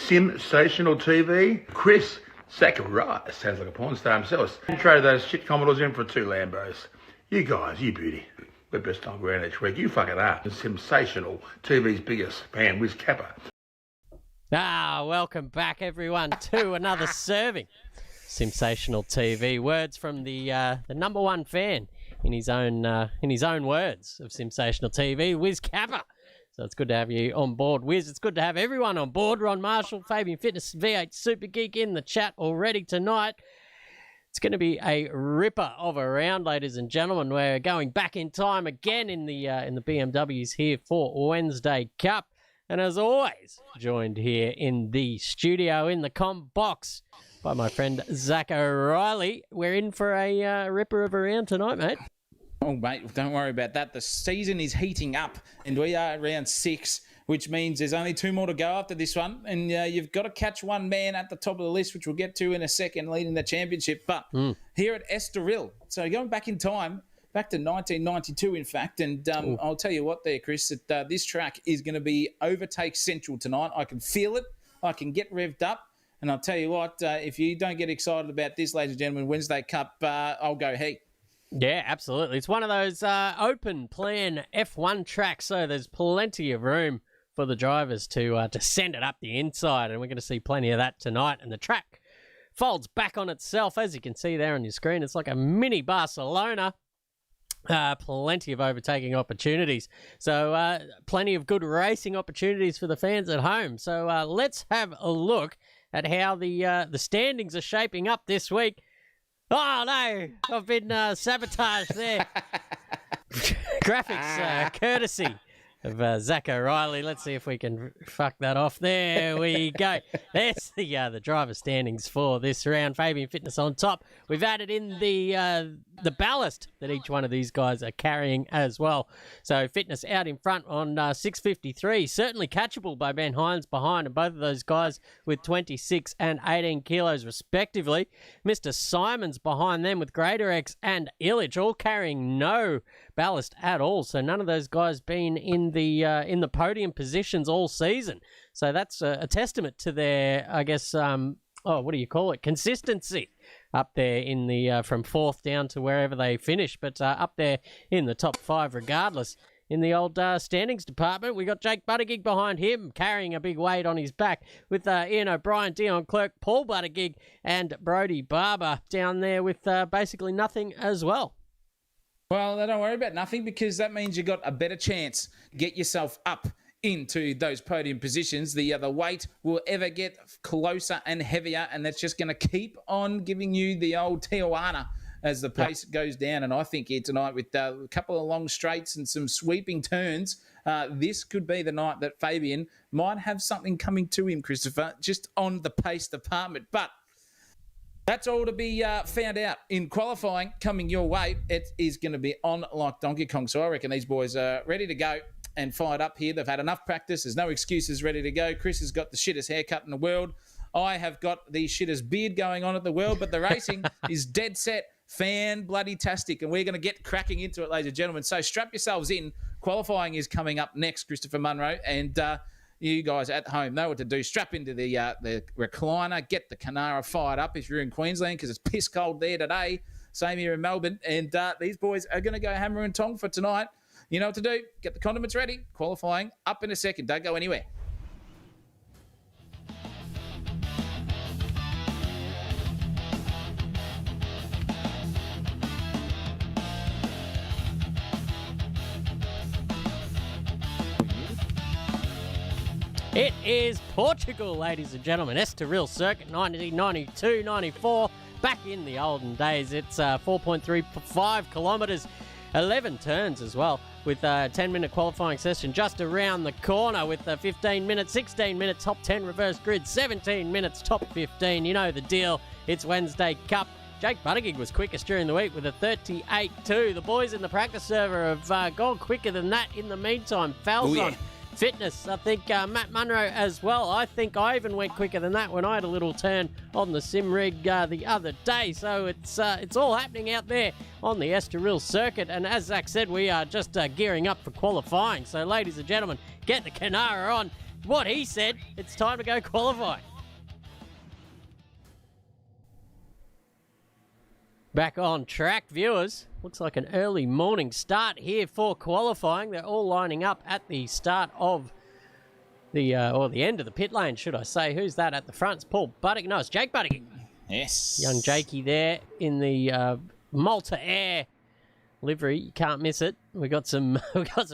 Sensational TV. Chris Zacharias sounds like a porn star himself. And traded those shit Commodores in for 2 Lambos. You guys, you beauty. We're best on ground each week. You fucking are. Sensational TV's biggest fan, Wiz Kappa. Welcome back, everyone, to another serving. Sensational TV. Words from the number one fan in his own words of Sensational TV, Wiz Kappa. So it's good to have you on board, Wiz. It's good to have everyone on board. Ron Marshall, Fabian Fitness, V8 Super Geek in the chat already tonight. It's going to be a ripper of a round, ladies and gentlemen. We're going back in time again in the BMWs here for Wednesday Cup. And as always, joined here in the studio, in the comm box, by my friend Zach O'Reilly. We're in for a ripper of a round tonight, mate. Oh, mate, don't worry about that. The season is heating up, and we are at round 6, which means there's only 2 more to go after this one. And you've got to catch one man at the top of the list, which we'll get to in a second, leading the championship. But here at Estoril, so going back in time, back to 1992, in fact. And I'll tell you what there, Chris, that this track is going to be overtake central tonight. I can feel it. I can get revved up. And I'll tell you what, if you don't get excited about this, ladies and gentlemen, Wednesday Cup, I'll go heat. Yeah, absolutely. It's one of those open plan F1 tracks, so there's plenty of room for the drivers to send it up the inside, and we're going to see plenty of that tonight. And the track folds back on itself, as you can see there on your screen. It's like a mini Barcelona. Plenty of overtaking opportunities. So plenty of good racing opportunities for the fans at home. So let's have a look at how the standings are shaping up this week. Oh, no, I've been sabotaged there. Graphics courtesy of Zach O'Reilly. Let's see if we can fuck that off. There we go. There's the driver standings for this round. Fabian Fitness on top. We've added in the ballast that each one of these guys are carrying as well. So Fitness out in front on 653. Certainly catchable by Ben Hines behind, and both of those guys with 26 and 18 kilos respectively. Mr. Simon's behind them with Greater X and Illich, all carrying no ballast at all. So none of those guys been in the podium positions all season. So that's a testament to their, I guess, what do you call it? Consistency up there in the from 4th down to wherever they finish, but up there in the top 5 regardless. In the old standings department, we got Jake Buttigieg behind him, carrying a big weight on his back, with Ian O'Brien, Dion Clerk, Paul Buttigieg, and Brody Barber down there with basically nothing as well. Well, don't worry about nothing, because that means you've got a better chance to get yourself up into those podium positions. The weight will ever get closer and heavier, and that's just going to keep on giving you the old Tijuana as the pace goes down. And I think here tonight, with a couple of long straights and some sweeping turns, this could be the night that Fabian might have something coming to him, Christopher, just on the pace department. But that's all to be found out in qualifying coming your way. It is going to be on like Donkey Kong. So I reckon these boys are ready to go and fired up here. They've had enough practice. There's no excuses, ready to go. Chris has got the shittest haircut in the world. I have got the shittest beard going on at the world, but the racing is dead set, fan-bloody-tastic, and we're going to get cracking into it, ladies and gentlemen. So strap yourselves in. Qualifying is coming up next, Christopher Munro, and you guys at home know what to do. Strap into the recliner, get the Canara fired up if you're in Queensland, because it's piss cold there today. Same here in Melbourne, and these boys are going to go hammer and tong for tonight. You know what to do. Get the condiments ready. Qualifying up in a second. Don't go anywhere. It is Portugal, ladies and gentlemen. Estoril Circuit, 1992-94. Back in the olden days. It's 4.35 kilometres, 11 turns as well, with a 10-minute qualifying session just around the corner, with 15 minutes, 16 minutes, top 10 reverse grid, 17 minutes, top 15. You know the deal. It's Wednesday Cup. Jake Buttigieg was quickest during the week with a 38.2. The boys in the practice server have gone quicker than that in the meantime. Falzon Fitness, I think Matt Munro as well. I think I even went quicker than that when I had a little turn on the sim rig the other day. So it's all happening out there on the Estoril circuit. And as Zach said, we are just gearing up for qualifying. So ladies and gentlemen, get the Canara on. what he said. It's time to go qualify. Back on track, viewers. Looks like an early morning start here for qualifying. They're all lining up at the start of the end of the pit lane, should I say. Who's that at the front? It's Paul Buddick. No, it's Jake Buddick. Yes. Young Jakey there in the Malta Air livery. You can't miss it. We got some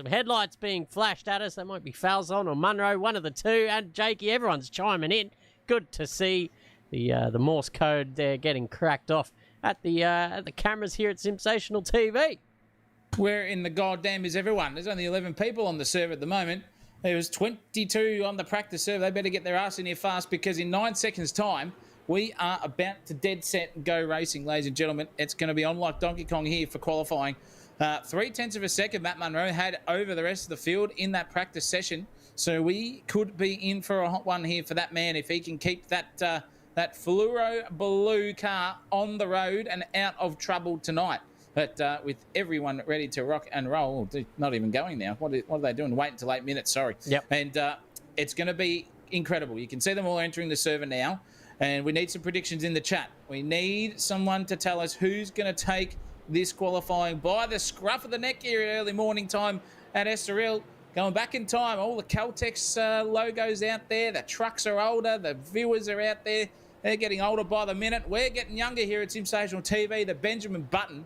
headlights being flashed at us. That might be Falzon or Munro, one of the two. And Jakey, everyone's chiming in. Good to see the Morse code there getting cracked off at the cameras here at Sensational TV. Where in the goddamn is everyone? There's only 11 people on the server at the moment. There was 22 on the practice server. They better get their ass in here fast, because in 9 seconds' time, we are about to dead set and go racing, ladies and gentlemen. It's going to be on like Donkey Kong here for qualifying. 0.3 of a second Matt Munro had over the rest of the field in that practice session. So we could be in for a hot one here for that man if he can keep that fluoro blue car on the road and out of trouble tonight. But with everyone ready to rock and roll, not even going now. What are they doing? Wait until 8 minutes, sorry. Yep. And it's going to be incredible. You can see them all entering the server now. And we need some predictions in the chat. We need someone to tell us who's going to take this qualifying by the scruff of the neck here at early morning time at Estoril. Going back in time, all the Caltex logos out there. The trucks are older. The viewers are out there. They're getting older by the minute. We're getting younger here at Sensational TV. The Benjamin Button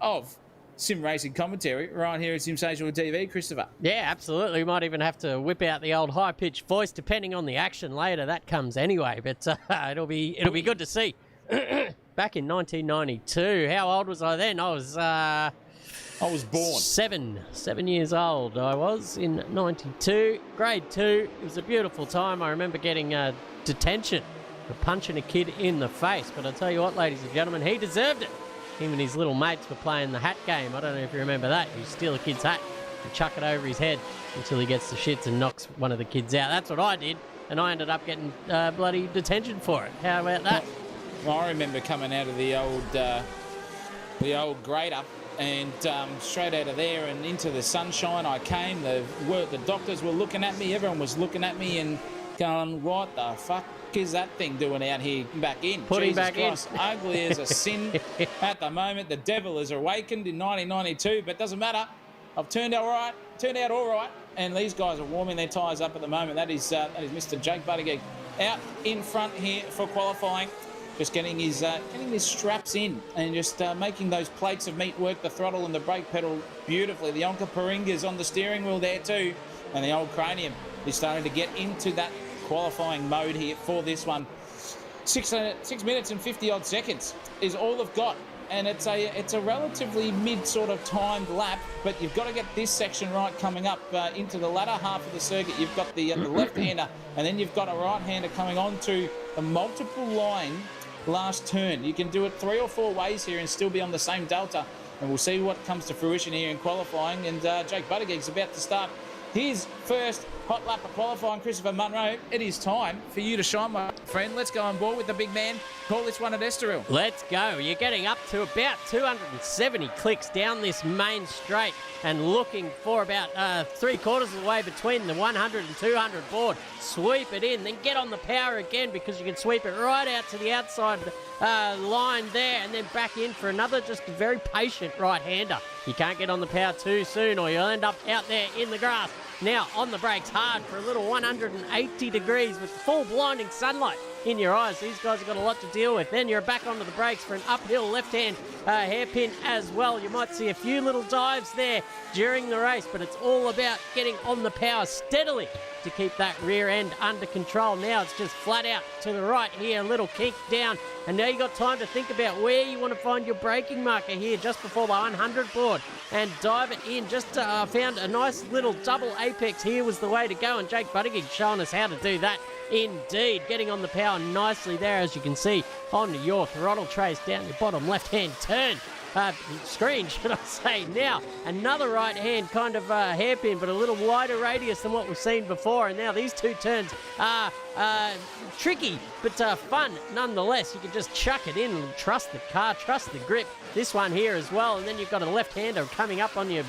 of sim racing commentary right here at Sensational TV, Christopher. Yeah, absolutely. We might even have to whip out the old high-pitched voice, depending on the action later. That comes anyway, but it'll be good to see. Back in 1992, how old was I then? I was born. 7 years old. I was in 92, grade 2. It was a beautiful time. I remember getting detention for punching a kid in the face. But I'll tell you what, ladies and gentlemen, he deserved it. Him and his little mates were playing the hat game. I don't know if you remember that. You steal a kid's hat and chuck it over his head until he gets the shits and knocks one of the kids out. That's what I did, and I ended up getting bloody detention for it. How about that? Well, I remember coming out of the old grade up and straight out of there and into the sunshine I came. The doctors were looking at me. Everyone was looking at me and going, what the fuck is that thing doing out here back in? Put him back Christ, in. Ugly as a sin at the moment. The devil is awakened in 1992, but doesn't matter. I've turned out all right. And these guys are warming their tyres up at the moment. That is Mr. Jake Buttigieg out in front here for qualifying. Just getting his straps in and just making those plates of meat work the throttle and the brake pedal beautifully. The Onka Paringa's on the steering wheel there too. And the old cranium is starting to get into that qualifying mode here for this one. 6 minutes and 50 odd seconds is all they've got, and it's a relatively mid sort of timed lap, but you've got to get this section right coming up into the latter half of the circuit. You've got the left-hander, and then you've got a right-hander coming onto a multiple line last turn. You can do it 3 or 4 ways here and still be on the same delta, and we'll see what comes to fruition here in qualifying. And Jake Buttigieg's about to start his first hot lap of qualifying. Christopher Munro, it is time for you to shine, my friend. Let's go on board with the big man. Call this one at Estoril. Let's go. You're getting up to about 270 clicks down this main straight and looking for about 3/4 of the way between the 100 and 200 board. Sweep it in, then get on the power again, because you can sweep it right out to the outside line there and then back in for another just very patient right-hander. You can't get on the power too soon or you'll end up out there in the grass. Now on the brakes hard for a little 180 degrees with full blinding sunlight in your eyes. These guys have got a lot to deal with. Then you're back onto the brakes for an uphill left-hand hairpin as well. You might see a few little dives there during the race, but it's all about getting on the power steadily to keep that rear end under control. Now it's just flat out to the right here, a little kink down, and now you got time to think about where you want to find your braking marker here just before the 100 board and dive it in. Just found a nice little double apex here was the way to go, and Jake Buttigieg showing us how to do that. Indeed, getting on the power nicely there, as you can see on your throttle trace down your bottom left-hand turn. Screen, should I say. Now, another right-hand kind of hairpin, but a little wider radius than what we've seen before. And now these two turns are tricky, but fun nonetheless. You can just chuck it in and trust the car, trust the grip. This one here as well, and then you've got a left-hander coming up on you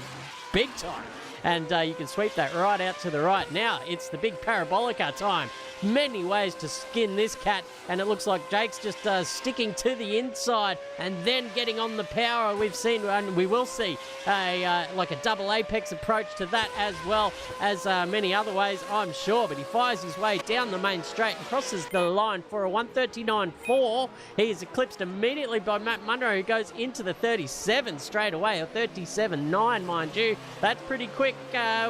big time. and you can sweep that right out to the right. Now it's the big parabolica time. Many ways to skin this cat, and it looks like Jake's just sticking to the inside and then getting on the power. We've seen, and we will see, like a double apex approach to that, as well as many other ways, I'm sure. But he fires his way down the main straight and crosses the line for a 1:39.4. He is eclipsed immediately by Matt Munro, who goes into the 37 straight away, a 37.9, mind you. That's pretty quick,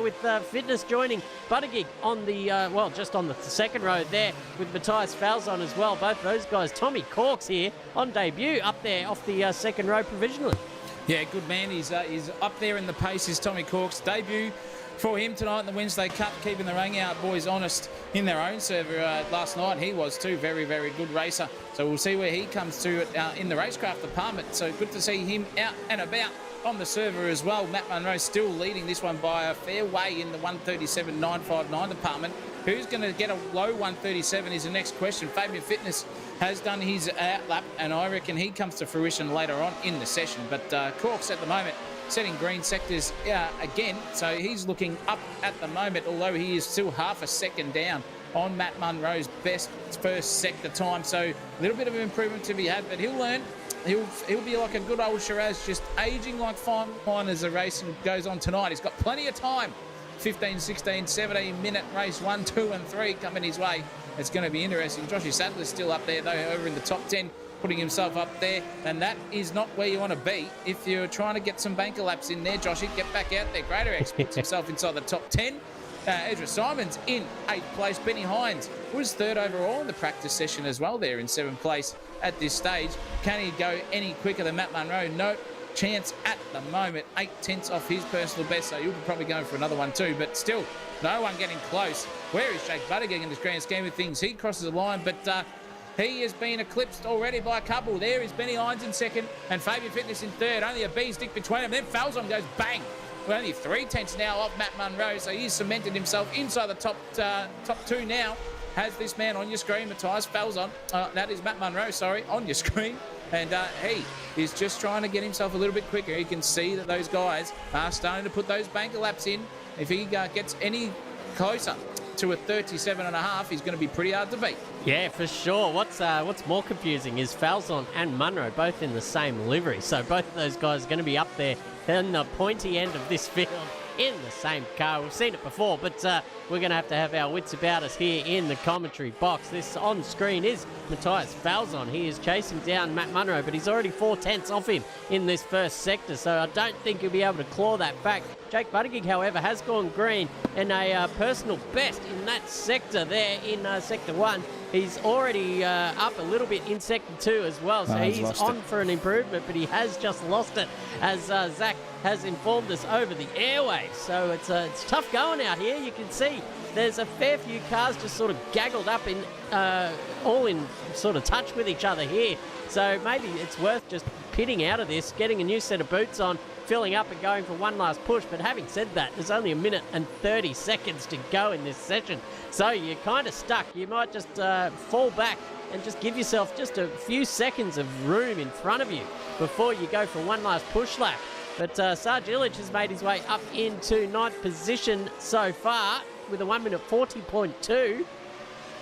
with Fitness joining Buttigieg on the, just on the second row there, with Matthias Falzon as well. Both those guys. Tommy Corks here on debut up there off the second row provisionally. Yeah, good man. He's up there in the paces, Tommy Corks. Debut for him tonight in the Wednesday Cup, keeping the Rangout boys honest in their own server. Last night he was too. Very, very good racer. So we'll see where he comes to in the racecraft department. So good to see him out and about on the server as well. Matt Munro still leading this one by a fair way in the 1:37.959 department. Who's going to get a low 1:37 is the next question. Fabian Fitness has done his outlap, and I reckon he comes to fruition later on in the session. But Corks at the moment setting green sectors again, so he's looking up at the moment, although he is still half a second down on Matt Munro's best first sector time. So a little bit of improvement to be had, but he'll learn. He'll be like a good old Shiraz, just aging like fine wine as the racing goes on tonight. He's got plenty of time. 15, 16, 17-minute race 1, 2 and 3 coming his way. It's going to be interesting. Joshy Saddler's still up there, though, over in the top 10, putting himself up there. And that is not where you want to be. If you're trying to get some banker laps in there, Joshy, get back out there. Greater X puts himself inside the top 10. Ezra Simons in 8th place. Benny Hines was 3rd overall in the practice session as well there in 7th place at this stage. Can he go any quicker than Matt Munro? No chance at the moment. 8/10 off his personal best, so you'll be probably going for another one too. But still, no one getting close. Where is Jake Buttigieg in this grand scheme of things? He crosses the line, but he has been eclipsed already by a couple. There is Benny Hines in 2nd and Fabian Fitness in 3rd. Only a bee's dick between them. Then Falzon goes bang. We're only 3/10 now off Matt Munro, so he's cemented himself inside the top 2 now. Has this man on your screen, Matthias Falzon. That is Matt Munro, sorry, on your screen. And he is just trying to get himself a little bit quicker. You can see that those guys are starting to put those banker laps in. If he gets any closer to a 37.5, he's going to be pretty hard to beat. Yeah, for sure. What's more confusing is Falzon and Munro both in the same livery. So both of those guys are going to be up there in the pointy end of this field in the same car. We've seen it before, but we're going to have our wits about us here in the commentary box. This on screen is Matthias Falzon. He is chasing down Matt Munro, but he's already 4/10 off him in this first sector, so I don't think he'll be able to claw that back. Jake Buttigieg, however, has gone green in a personal best in that sector there in sector 1. He's already up a little bit in sector 2 as well, so he's on for an improvement, but he has just lost it, as Zach has informed us over the airwaves. So it's tough going out here. You can see there's a fair few cars just sort of gaggled up in all in sort of touch with each other here. So maybe it's worth just pitting out of this, getting a new set of boots on, filling up and going for one last push. But having said that, there's only 1 minute and 30 seconds to go in this session. So you're kind of stuck. You might just fall back and just give yourself just a few seconds of room in front of you before you go for one last push lap. But Sarge Illich has made his way up into 9th position so far with a 1 minute 40.2.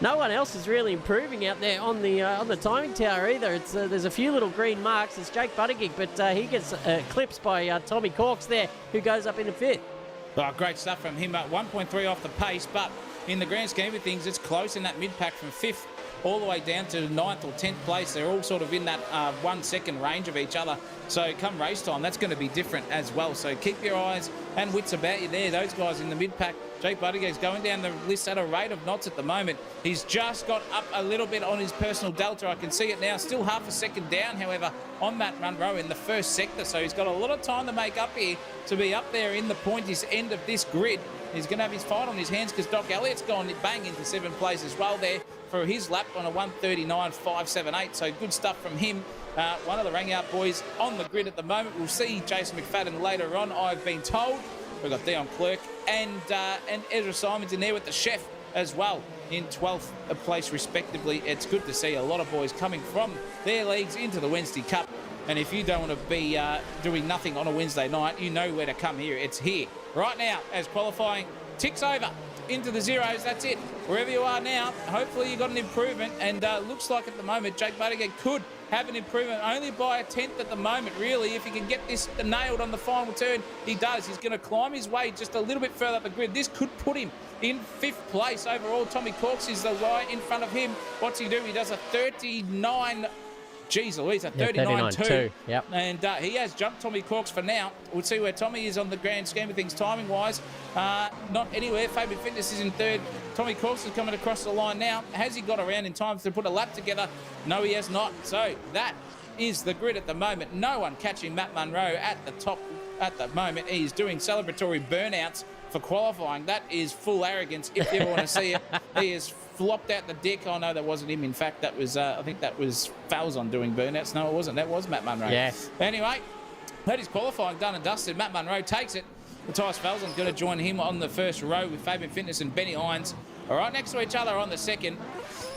No one else is really improving out there on the timing tower either. There's a few little green marks. It's Jake Buttigieg, but he gets eclipsed by Tommy Corks there, who goes up into 5th. Oh, great stuff from him. 1.3 off the pace, but in the grand scheme of things, it's close in that mid-pack from 5th all the way down to 9th or 10th place. They're all sort of in that 1 second range of each other. So come race time, that's going to be different as well. So keep your eyes and wits about you there. Those guys in the mid-pack. Jake Buttigieg's going down the list at a rate of knots at the moment. He's just got up a little bit on his personal delta. I can see it now. Still half a second down, however, on Matt Munro in the first sector. So he's got a lot of time to make up here to be up there in the pointiest end of this grid. He's going to have his fight on his hands because Doc Elliott's gone bang into 7th place as well there for his lap on a 1:39.578. So good stuff from him. One of the Rangout boys on the grid at the moment. We'll see Jason McFadden later on, I've been told. We've got Dion Clerk and Ezra Simons in there with the chef as well in 12th place respectively. It's good to see a lot of boys coming from their leagues into the Wednesday Cup. And if you don't want to be doing nothing on a Wednesday night, you know where to come here. It's here right now as qualifying ticks over into the zeros. That's it. Wherever you are now, hopefully you got an improvement, and looks like at the moment Jake Buttigieg could have an improvement only by a tenth at the moment, really. If he can get this nailed on the final turn, he does. He's going to climb his way just a little bit further up the grid. This could put him in 5th place overall. Tommy Corks is the guy in front of him. What's he do? He does a 39... Geez Louise, a 39.2. Yep. And he has jumped Tommy Corks for now. We'll see where Tommy is on the grand scheme of things timing-wise. Not anywhere. Fabian Fitness is in 3rd. Tommy Corks is coming across the line now. Has he got around in time to put a lap together? No, he has not. So that is the grid at the moment. No one catching Matt Munro at the top at the moment. He's doing celebratory burnouts for qualifying. That is full arrogance if you ever want to see it. He is flopped out the deck. Oh, no, that wasn't him. In fact, that was, I think that was Falzon doing burnouts. No, it wasn't. That was Matt Munro. Yes. Anyway, that is qualifying done and dusted. Matt Munro takes it. Matthias Falzon's going to join him on the first row with Fabian Fitness and Benny Hines. All right, next to each other on the second.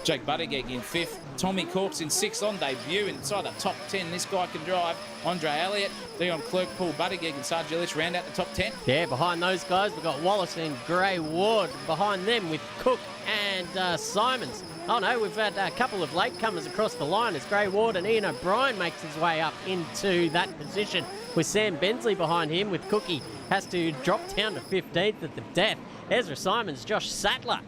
Jake Buttigieg in 5th. Tommy Corks in 6th on debut. Inside the top 10, this guy can drive. Andre Elliott, Dion Clerk, Paul Buttigieg and Sarge Illich round out the top 10. Yeah, behind those guys, we've got Wallace and Gray Ward. Behind them with Cook and Simons. Oh no, we've had a couple of latecomers across the line as Gray Ward and Ian O'Brien makes his way up into that position with Sam Bensley behind him, with Cookie has to drop down to 15th at the death. Ezra Simons, Josh Sattler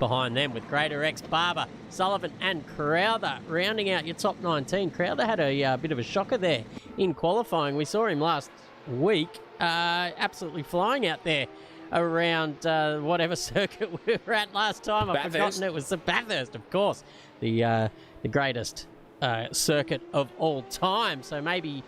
behind them with Grader X, Barber, Sullivan and Crowther rounding out your top 19. Crowther had a bit of a shocker there in qualifying. We saw him last week absolutely flying out there around whatever circuit we were at last time. I've forgotten it was the Bathurst, of course, the greatest circuit of all time. So maybe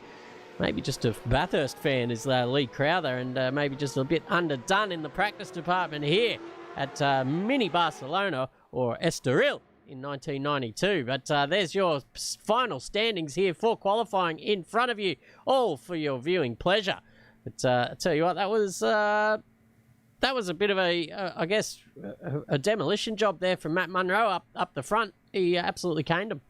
just a Bathurst fan is Lee Crowther, and maybe just a bit underdone in the practice department here at Mini Barcelona or Estoril in 1992. But there's your final standings here for qualifying in front of you, all for your viewing pleasure. But I tell you what, that was a bit of I guess, a demolition job there from Matt Munro up the front. He absolutely caned him.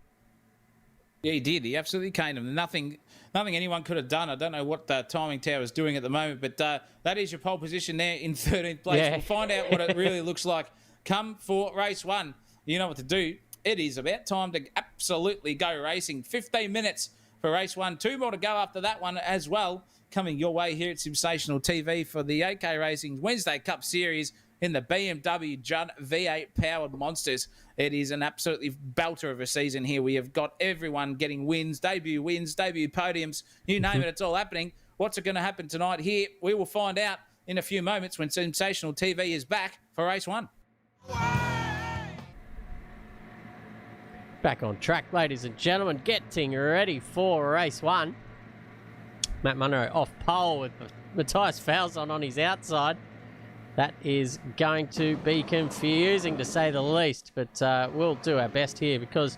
Yeah, he did. He absolutely caned him. Nothing anyone could have done. I don't know what the timing tower is doing at the moment, but that is your pole position there in 13th place. Yeah. We'll find out what it really looks like come for race 1. You know what to do. It is about time to absolutely go racing. 15 minutes for race 1. 2 more to go after that one as well. Coming your way here at Sensational TV for the AK Racing Wednesday Cup Series in the BMW Judd V8 powered monsters. It is an absolutely belter of a season here. We have got everyone getting wins, debut podiums, you name it, it's all happening. What's going to happen tonight here? We will find out in a few moments when Sensational TV is back for race 1. Back on track, ladies and gentlemen, getting ready for race 1. Matt Munro off pole with Matthias Falzon on his outside. That is going to be confusing, to say the least, but we'll do our best here because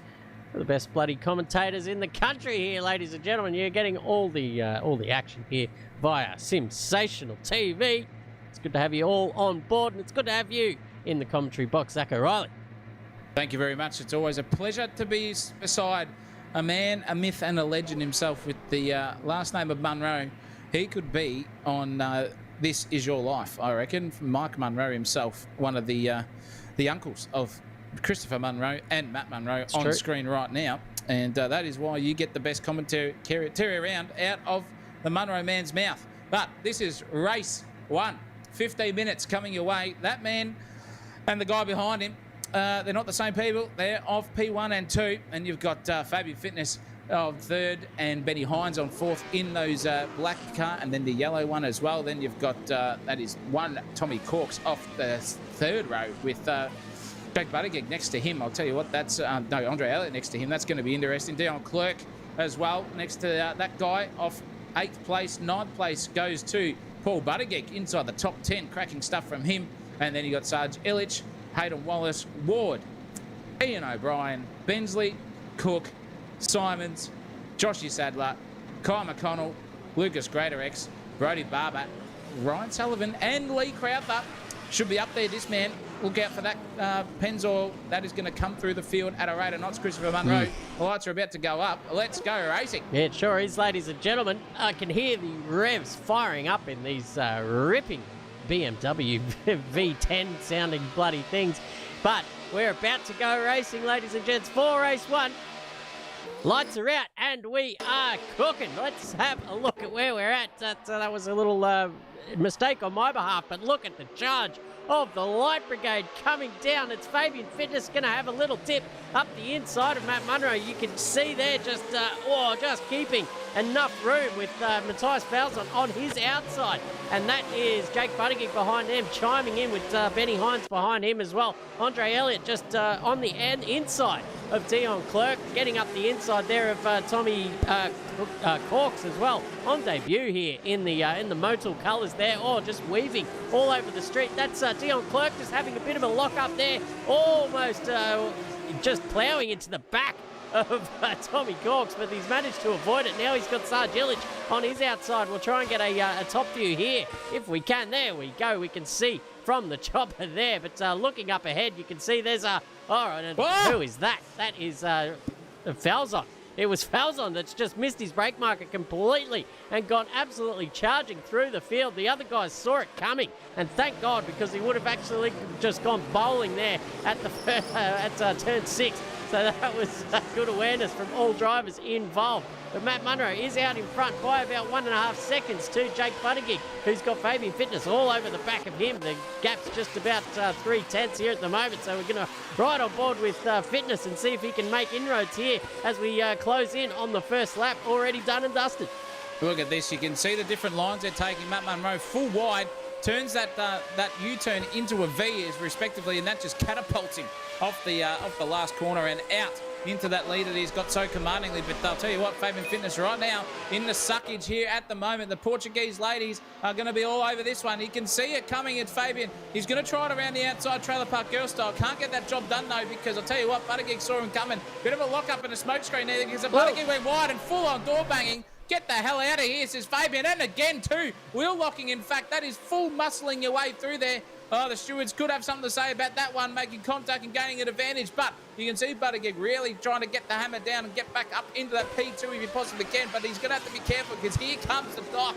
we're the best bloody commentators in the country here, ladies and gentlemen. You're getting all the action here via Sensational TV. It's good to have you all on board, and it's good to have you in the commentary box, Zach O'Reilly. Thank you very much. It's always a pleasure to be beside a man, a myth, and a legend himself with the last name of Munro. He could be on This Is Your Life, I reckon. Mike Munro himself, one of the uncles of Christopher Munro and Matt Munro on screen right now. And that is why you get the best commentary around out of the Munro man's mouth. But this is race 1. 15 minutes coming your way. That man and the guy behind him, they're not the same people. They're off P1 and 2. And you've got Fabian Fitness of 3rd and Benny Hines on 4th in those black car, and then the yellow one as well. Then you've got, that is one Tommy Corks off the 3rd row with Jake Buttigieg next to him. I'll tell you what, that's, Andre Elliott next to him. That's going to be interesting. Dion Clerk as well next to that guy off 8th place. 9th place goes to Paul Buttigieg inside the top 10. Cracking stuff from him. And then you got Sarge Illich, Hayden Wallace, Ward, Ian O'Brien, Bensley, Cook, Simons, Joshy Sadler, Kyle McConnell, Lucas Graderex, Brody Barber, Ryan Sullivan and Lee Crowther should be up there. This man look out for that. Pennzoil, that is going to come through the field at a rate of knots. Christopher Munro, the lights are about to go up. Let's go racing. Yeah, it sure is, ladies and gentlemen. I can hear the revs firing up in these ripping BMW V10 sounding bloody things. But we're about to go racing, ladies and gents, for race 1. Lights are out and we are cooking. Let's have a look at where we're at. That was a little mistake on my behalf, but look at the charge of the Light Brigade coming down. It's Fabian Fitness going to have a little dip up the inside of Matt Munro. You can see there just keeping enough room with Matthias Falzon on his outside. And that is Jake Buttigieg behind them, chiming in with Benny Hines behind him as well. Andre Elliott just on the inside of Dion Clerk, getting up the inside there of Tommy Corks as well, on debut here in the Motul colours there, just weaving all over the street. That's Dion Clerk just having a bit of a lock up there, almost just ploughing into the back of Tommy Corks, but he's managed to avoid it. Now he's got Sarge Illich on his outside. We'll try and get a top view here if we can. There we go. We can see from the chopper there, but looking up ahead, you can see there's who is that? That is Falzon. It was Falzon that's just missed his brake marker completely and gone absolutely charging through the field. The other guys saw it coming, and thank God, because he would have actually just gone bowling there at the turn 6. So that was good awareness from all drivers involved. But Matt Munro is out in front by about 1.5 seconds to Jake Buttigieg, who's got Fabian Fitness all over the back of him. The gap's just about 3/10 here at the moment, so we're going to ride on board with Fitness and see if he can make inroads here as we close in on the first lap, already done and dusted. Look at this. You can see the different lines they're taking. Matt Munro full wide, turns that U-turn into a V as respectively, and that just catapults him off the last corner and out into that lead that he's got so commandingly. But I'll tell you what, Fabian Fitness right now in the suckage here at the moment. The Portuguese ladies are going to be all over this one. You can see it coming. It's Fabian. He's going to try it around the outside, trailer park girl style. Can't get that job done though, because I'll tell you what, Buttigieg saw him coming. Bit of a lock up and a smoke screen there because the Buttigieg went wide and full on door banging. Get the hell out of here, says Fabian. And again, too. Wheel locking, in fact. That is full muscling your way through there. Oh, the stewards could have something to say about that one, making contact and gaining an advantage. But you can see Buttigieg really trying to get the hammer down and get back up into that P2 if he possibly can. But he's going to have to be careful, because here comes the Doc.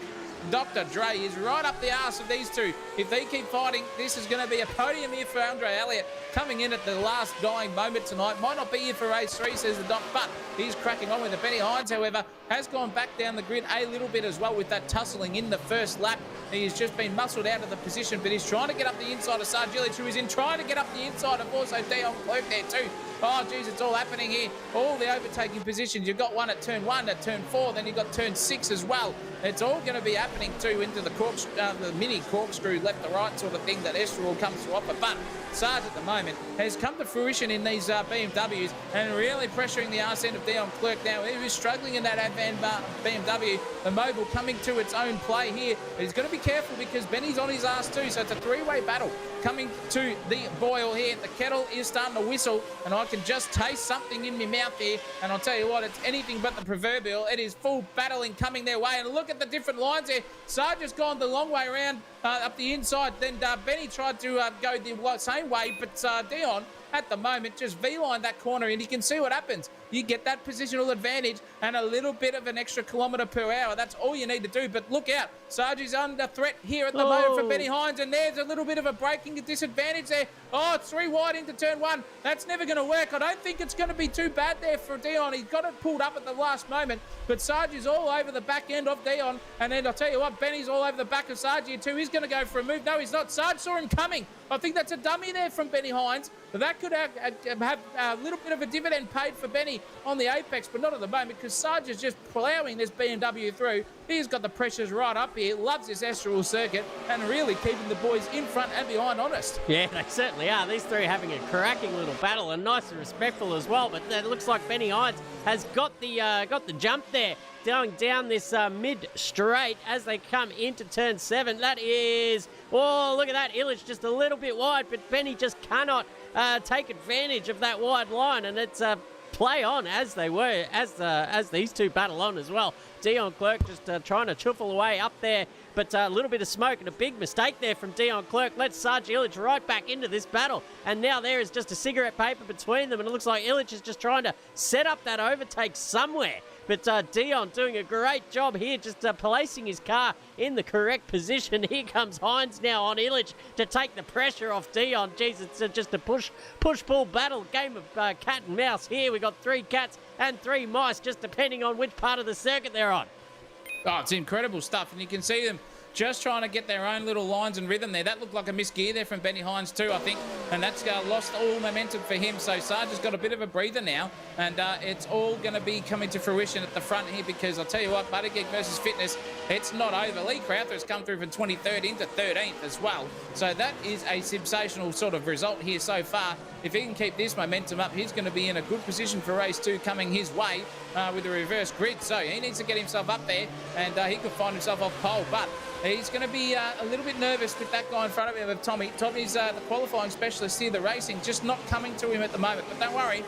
Dr. Dre is right up the arse of these two. If they keep fighting, this is going to be a podium here for Andre Elliott, coming in at the last dying moment tonight. Might not be here for race 3, says the Doc, but he's cracking on with it. Benny Hines, however, has gone back down the grid a little bit as well with that tussling in the first lap. He's just been muscled out of the position, but he's trying to get up the inside of Sarge Illich, who is in trying to get up the inside of also Dion Clerk there too. Oh, geez, it's all happening here. All the overtaking positions. You've got one at turn 1, at turn 4, then you've got turn 6 as well. It's all going to be happening too into the mini corkscrew left to right sort of thing that Estoril comes to offer. But Sarge at the moment has come to fruition in these BMWs and really pressuring the arse end of Dion Clerk now. He was struggling in that BMW. The Mobile coming to its own play here. But he's got to be careful, because Benny's on his ass too. So it's a three-way battle coming to the boil here. The kettle is starting to whistle, and I can just taste something in my mouth here. And I'll tell you what, it's anything but the proverbial. It is full battling coming their way. And look at the different lines there. Sarge has gone the long way around up the inside. Then Benny tried to go the same way, but Dion at the moment just V-line that corner, and you can see what happens. You get that positional advantage and a little bit of an extra kilometre per hour. That's all you need to do. But look out. Sarge is under threat here at the moment from Benny Hines, and there's a little bit of a braking disadvantage there. Oh, it's 3 wide into turn 1. That's never going to work. I don't think it's going to be too bad there for Dion. He's got it pulled up at the last moment, but Sarge is all over the back end of Dion. And then I'll tell you what, Benny's all over the back of Sarge here too. He's going to go for a move. No, he's not. Sarge saw him coming. I think that's a dummy there from Benny Hines. But that could have a little bit of a dividend paid for Benny on the apex, but not at the moment, because Sarge is just ploughing this BMW through. He's got the pressures right up here, loves this Estoril circuit, and really keeping the boys in front and behind honest. Yeah, they certainly are. These three having a cracking little battle, and nice and respectful as well. But it looks like Benny Hines has got the jump there, going down this mid straight as they come into turn 7. That is, oh, look at that. Illich just a little bit wide, but Benny just cannot take advantage of that wide line, and it's play on as they were, as these two battle on as well. Dion Clerk just trying to chuffle away up there but a little bit of smoke and a big mistake there from Dion Clerk. Let's Sarge Illich right back into this battle. And now there is just a cigarette paper between them, and it looks like Illich is just trying to set up that overtake somewhere. But Dion doing a great job here, just placing his car in the correct position. Here comes Hines now on Illich to take the pressure off Dion. Jeez, it's just a push-pull battle, game of cat and mouse here. We got 3 cats and 3 mice, just depending on which part of the circuit they're on. Oh, it's incredible stuff, and you can see them just trying to get their own little lines and rhythm there. That looked like a missed gear there from Benny Hines too, I think, and that's lost all momentum for him. So Sarge has got a bit of a breather now, and it's all going to be coming to fruition at the front here, because I'll tell you what, Buttigieg versus Fitness, it's not over. Lee Crowther has come through from 23rd into 13th as well. So that is a sensational sort of result here so far. If he can keep this momentum up, he's going to be in a good position for race 2 coming his way with the reverse grid. So he needs to get himself up there, and he could find himself off pole, but he's going to be a little bit nervous with that guy in front of him, of Tommy. Tommy's the qualifying specialist here, the racing, just not coming to him at the moment. But don't worry,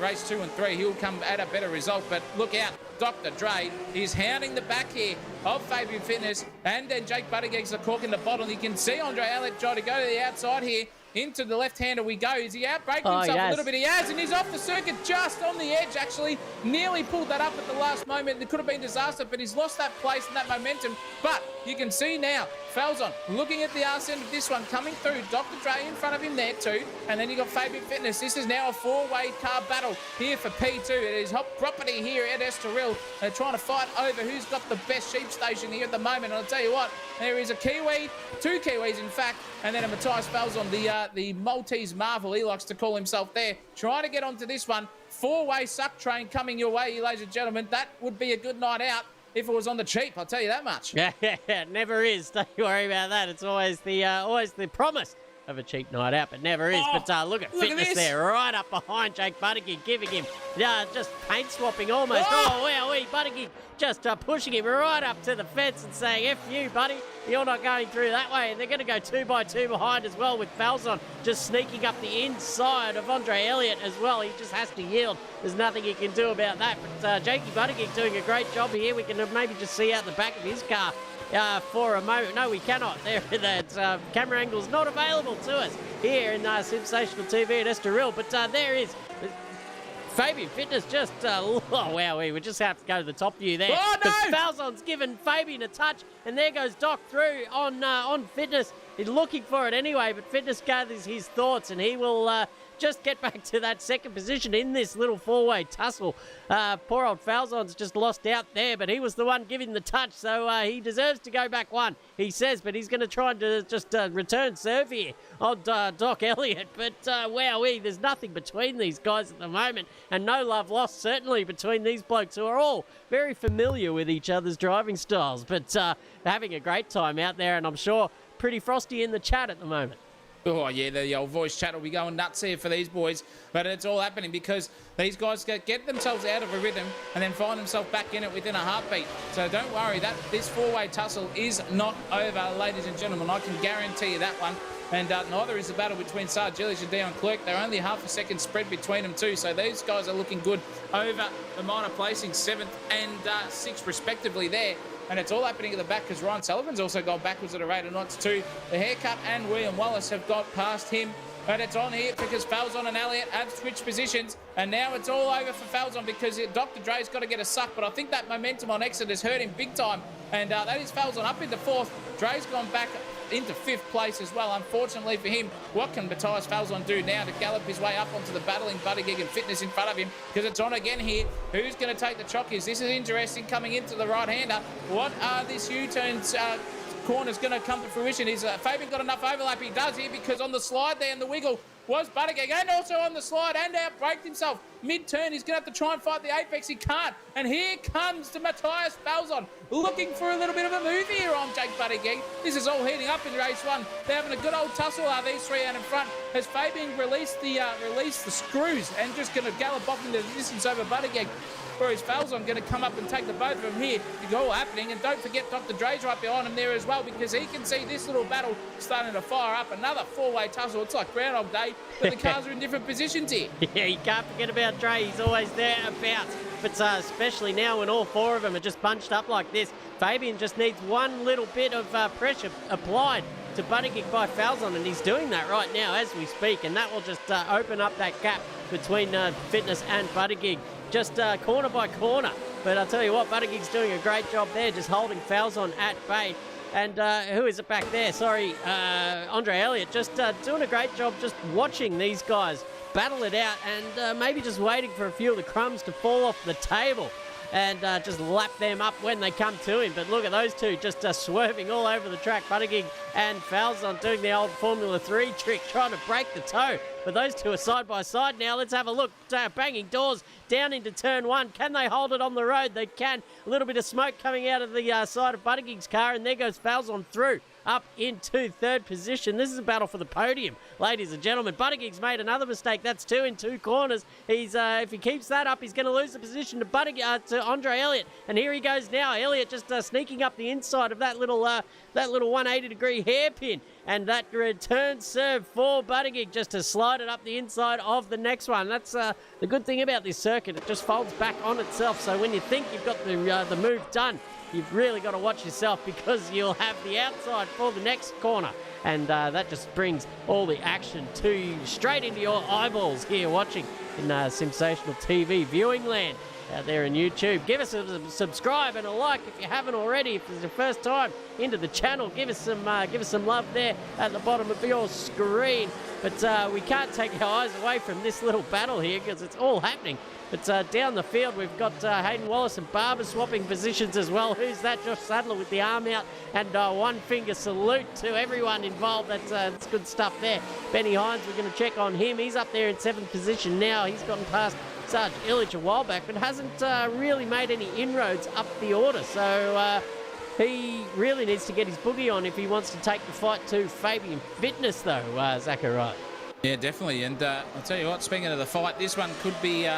race 2 and 3, he'll come at a better result. But look out, Dr. Dre is hounding the back here of Fabian Fitness, and then Jake Buttigieg's the cork in the bottle. You can see Andre Elliott try to go to the outside here. Into the left-hander we go. Is he outbraked himself a little bit? He has, and he's off the circuit just on the edge, actually. Nearly pulled that up at the last moment. It could have been disaster, but he's lost that place and that momentum. But you can see now, Falzon looking at the arse end of this one, coming through. Dr. Dre in front of him there too. And then you got Fabian Fitness. This is now a 4-way car battle here for P2. It is hot property here at Estoril. They're trying to fight over who's got the best sheep station here at the moment. And I'll tell you what, there is a Kiwi, 2 Kiwis in fact, and then a Matthias Falzon, the Maltese Marvel, he likes to call himself there, trying to get onto this one. 4-way suck train coming your way, ladies and gentlemen. That would be a good night out if it was on the cheap, I'll tell you that much. Yeah, it never is. Don't you worry about that. It's always the promise of a cheap night out, but never is. Oh, but look at Fitness there, right up behind Jake Buttigieg, giving him just paint swapping almost. Oh, wow, Buttigieg just pushing him right up to the fence and saying, F you, buddy, you're not going through that way. And they're going to go 2 by 2 behind as well, with Falzon just sneaking up the inside of Andre Elliott as well. He just has to yield. There's nothing he can do about that. But Jakey Buttigieg doing a great job here. We can maybe just see out the back of his car for a moment. No, we cannot. That camera angle's not available to us here in Sensational TV at Estoril. But there is Fabian Fitness just, oh wow, we would just have to go to the top view there. Oh, no! Because Falzon's given Fabian a touch, and there goes Doc through on Fitness. He's looking for it anyway, but Fitness gathers his thoughts, and he will just get back to that second position in this little 4-way tussle. Poor old Falzon's just lost out there, but he was the one giving the touch, so he deserves to go back one, he says, but he's going to try and just return serve here on Doc Elliott. But wowee, there's nothing between these guys at the moment, and no love lost certainly between these blokes, who are all very familiar with each other's driving styles, but having a great time out there, and I'm sure pretty frosty in the chat at the moment. Oh, yeah, the old voice chat will be going nuts here for these boys. But it's all happening because these guys get themselves out of a rhythm and then find themselves back in it within a heartbeat. So don't worry, this 4-way tussle is not over, ladies and gentlemen. I can guarantee you that one. And neither is the battle between Sarge Illich and Dion Clerk. They're only half a second spread between them too. So these guys are looking good over the minor placing, 7th and 6th respectively there. And it's all happening at the back because Ryan Sullivan's also gone backwards at a rate of knots too. The Haircut and William Wallace have got past him. But it's on here because Falzon and Elliott have switched positions. And now it's all over for Falzon because Dr. Dre's got to get a suck. But I think that momentum on exit has hurt him big time. And that is Falzon up into 4th. Dre's gone back into 5th place as well. Unfortunately for him, what can Matthias Falzon do now to gallop his way up onto the battling Buttigieg and Fitness in front of him? Because it's on again here. Who's going to take the chockies? This is interesting coming into the right-hander. What are this U-turns corner's going to come to fruition? Is Fabian got enough overlap? He does here because on the slide there and the wiggle was Buttigieg, and also on the slide and outbraked himself. Mid-turn, he's going to have to try and fight the apex. He can't. And here comes to Matthias Falzon, looking for a little bit of a move here on Jake Buttigieg. This is all heating up in race 1. They're having a good old tussle, these 3 out in front. Has Fabian released the screws and just going to gallop off into the distance over Buttigieg? Whereas Falzon going to come up and take the both of them here. It's all happening. And don't forget Dr. Dre's right behind him there as well, because he can see this little battle starting to fire up. Another 4-way tussle. It's like Groundhog Day, but the cars are in different positions here. Yeah, you can't forget about Dre. He's always there about. but especially now when all four of them are just bunched up like this. Fabian just needs one little bit of pressure applied to Buttigieg by Falzon, and he's doing that right now as we speak, and that will just open up that gap between Fitness and Buttigieg, just corner by corner. But I'll tell you what, Buttigieg's doing a great job there, just holding Falzon at bay. And who is it back there? Sorry, Andre Elliott, just doing a great job just watching these guys battle it out and maybe just waiting for a few of the crumbs to fall off the table and just lap them up when they come to him. But look at those two just swerving all over the track. Buttigieg and Falzon doing the old Formula 3 trick, trying to break the toe. But those two are side by side now. Let's have a look. Banging doors down into turn one. Can they hold it on the road? They can. A little bit of smoke coming out of the side of Buttigieg's car, and there goes Falzon through up into third position. This is a battle for the podium, ladies and gentlemen. Buttigieg's made another mistake. That's two in two corners. He's if he keeps that up, he's going to lose the position to Andre Elliott. And here he goes now. Elliott just sneaking up the inside of that little 180-degree hairpin. And that return serve for Buttigieg just to slide it up the inside of the next one. That's the good thing about this circuit. It just folds back on itself. So when you think you've got the move done, you've really got to watch yourself, because you'll have the outside for the next corner. And that just brings all the action to you, straight into your eyeballs here watching in Sensational TV viewing land out there on YouTube. Give us a subscribe and a like if you haven't already. If it's your first time into the channel, give us some love there at the bottom of your screen. But we can't take our eyes away from this little battle here, because it's all happening. But down the field, we've got Hayden Wallace and Barber swapping positions as well. Who's that? Josh Sadler with the arm out, and one finger salute to everyone involved. That's good stuff there. Benny Hines, we're going to check on him. He's up there in 7th position now. He's gotten past Sarge Illich a while back, but hasn't really made any inroads up the order. So he really needs to get his boogie on if he wants to take the fight to Fabian Fitness, though, Zachariah. Yeah, definitely. And I'll tell you what, speaking of the fight, this one could be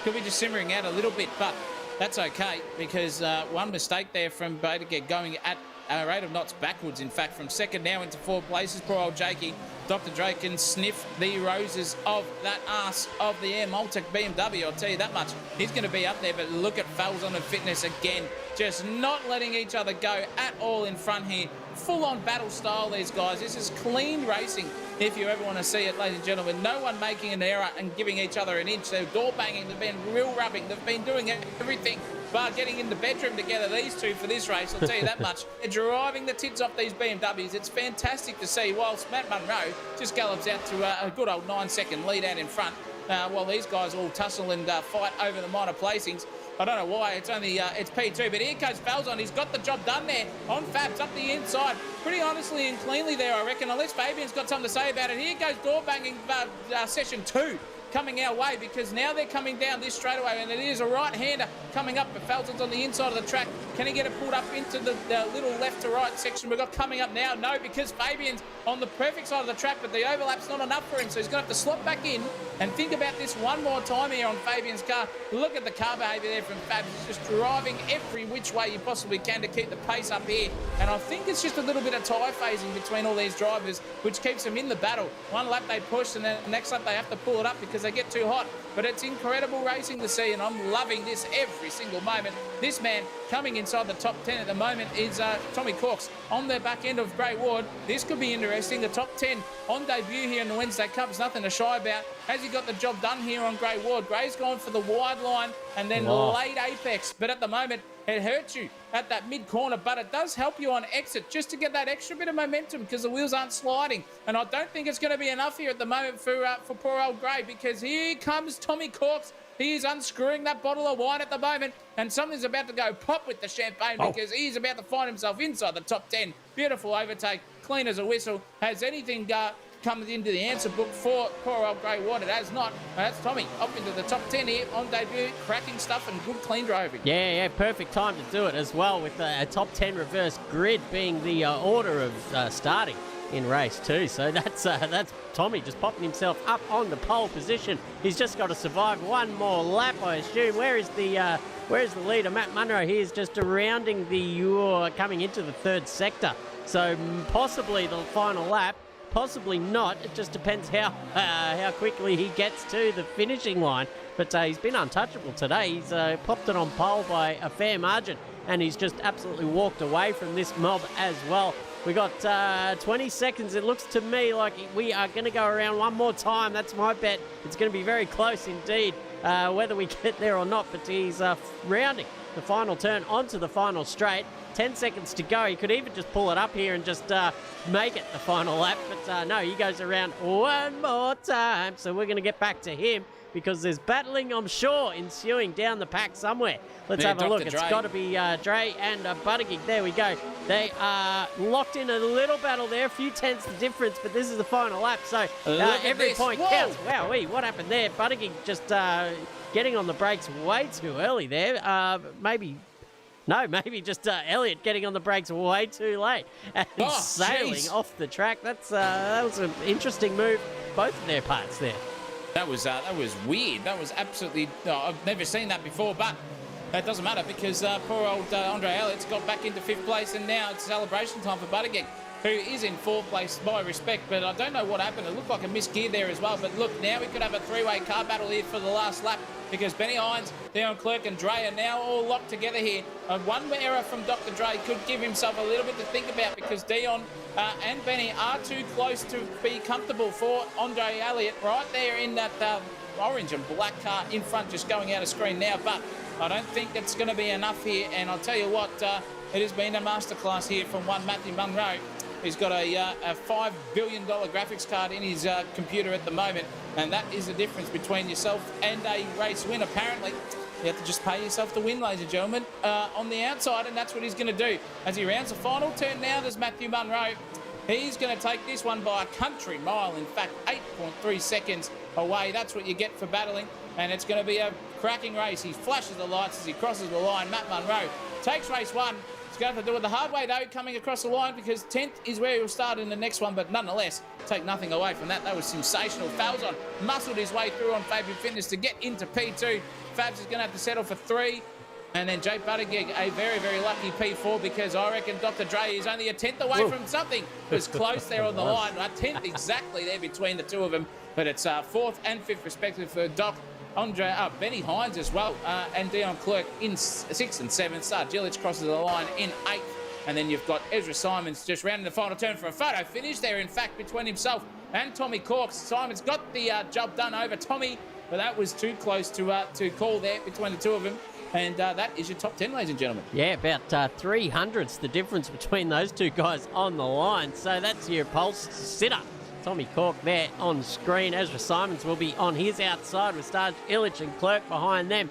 just simmering out a little bit, but that's okay, because one mistake there from Buttigieg going at a rate of knots backwards, in fact, from second now into 4 places. Poor old Jakey. Dr. Dre can sniff the roses of that arse of the Air Maltec BMW, I'll tell you that much. He's going to be up there, but look at Falzon and Fitness again, just not letting each other go at all in front here. Full-on battle style, these guys. This is clean racing, if you ever want to see it, ladies and gentlemen. No one making an error and giving each other an inch. They're door banging, they've been real rubbing, they've been doing everything but getting in the bedroom together, these two, for this race, I'll tell you that much. They're driving the tits off these BMWs. It's fantastic to see, whilst Matt Munro just gallops out to a good old 9-second lead out in front, while these guys all tussle and fight over the minor placings. I don't know why, it's only it's P2, but here goes Falzon. He's got the job done there on Fabs up the inside, pretty honestly and cleanly there, I reckon, unless Fabian's got something to say about it. Here goes door banging session 2 coming our way, because now they're coming down this straightaway, and it is a right-hander coming up, but Falzon's on the inside of the track. Can he get it pulled up into the little left to right section we've got coming up now? No, because Fabian's on the perfect side of the track, but the overlap's not enough for him, so he's going to have to slot back in. And think about this one more time here on Fabian's car. Look at the car behaviour there from Fab. He's just driving every which way you possibly can to keep the pace up here. And I think it's just a little bit of tyre phasing between all these drivers, which keeps them in the battle. One lap they push, and then the next lap they have to pull it up because they get too hot. But it's incredible racing to see, and I'm loving this every single moment. This man coming inside the top 10 at the moment is Tommy Corks on the back end of Grey Ward. This could be interesting. The top 10 on debut here in the Wednesday Cup is nothing to shy about. Has he got the job done here on Grey Ward? Grey's gone for the wide line and then late apex, but at the moment it hurts you at that mid corner, but it does help you on exit just to get that extra bit of momentum, because the wheels aren't sliding. And I don't think it's going to be enough here at the moment for poor old Grey, because here comes Tommy Corks. He is unscrewing that bottle of wine at the moment, and something's about to go pop with the champagne, because he's about to find himself inside the top 10. Beautiful overtake, clean as a whistle. Has anything comes into the answer book for poor old Grey Ward? It has not. That's Tommy up into the top 10 here on debut, cracking stuff and good clean driving. Yeah, perfect time to do it as well, with a top 10 reverse grid being the order of starting in race 2. So that's Tommy just popping himself up on the pole position. He's just got to survive one more lap, I assume. Where's the leader? Matt Munro here is just rounding the coming into the third sector. So possibly the final lap. Possibly not. It just depends how quickly he gets to the finishing line. but he's been untouchable today. He's popped it on pole by a fair margin, and he's just absolutely walked away from this mob as well. We got 20 seconds. It looks to me like we are going to go around one more time. That's my bet. It's going to be very close indeed, whether we get there or not. But he's rounding the final turn onto the final straight. 10 seconds to go. He could even just pull it up here and just make it the final lap. But no, he goes around one more time. So we're going to get back to him, because there's battling, I'm sure, ensuing down the pack somewhere. Let's have a look. It's got to be Dre and Buttigieg. There we go. They are locked in a little battle there. A few tenths the difference, but this is the final lap. So every point counts. Wowee, what happened there? Buttigieg just getting on the brakes way too early there. Maybe just Elliott getting on the brakes way too late and sailing off the track. That was an interesting move, both of their parts there. That was weird. That was absolutely... I've never seen that before, but that doesn't matter, because poor old Andre Elliott's got back into 5th place, and now it's celebration time for Buttigieg, who is in 4th place by respect, but I don't know what happened. It looked like a missed gear there as well, but look, now we could have a three-way car battle here for the last lap, because Benny Hines, Dion Clerk and Dre are now all locked together here. One error from Dr. Dre could give himself a little bit to think about, because Dion and Benny are too close to be comfortable for Andre Elliott right there in that orange and black car in front, just going out of screen now. But I don't think it's going to be enough here, and I'll tell you what, it has been a masterclass here from one Matthew Munro. He's got a $5 billion graphics card in his computer at the moment, and that is the difference between yourself and a race win. Apparently, you have to just pay yourself to win, ladies and gentlemen, on the outside, and that's what he's going to do. As he rounds the final turn now, there's Matthew Munro. He's going to take this one by a country mile. In fact, 8.3 seconds away. That's what you get for battling, and it's going to be a cracking race. He flashes the lights as he crosses the line. Matt Munro takes race one. He's going to have to do it the hard way, though, coming across the line, because 10th is where he'll start in the next one, but nonetheless, take nothing away from that. That was sensational. Falzon muscled his way through on Fabian Fitness to get into P2. Fabs is going to have to settle for 3. And then Jake Buttigieg, a very, very lucky P4, because I reckon Dr. Dre is only a 10th away from something. It was close there on the line. A 10th exactly there between the two of them. But it's 4th and 5th respectively for Doc, Benny Hines as well, and Dion Clerk in 6th and 7th. Sar Gillich crosses the line in 8th. And then you've got Ezra Simons just rounding the final turn for a photo finish there, in fact, between himself and Tommy Corks. Simons got the job done over Tommy, but that was too close to call there between the two of them. And that is your top 10, ladies and gentlemen. Yeah, about 300ths the difference between those two guys on the line. So that's your pulse sitter. Tommy Cork there on screen. Ezra Simons will be on his outside with Starge Illich and Clerk behind them.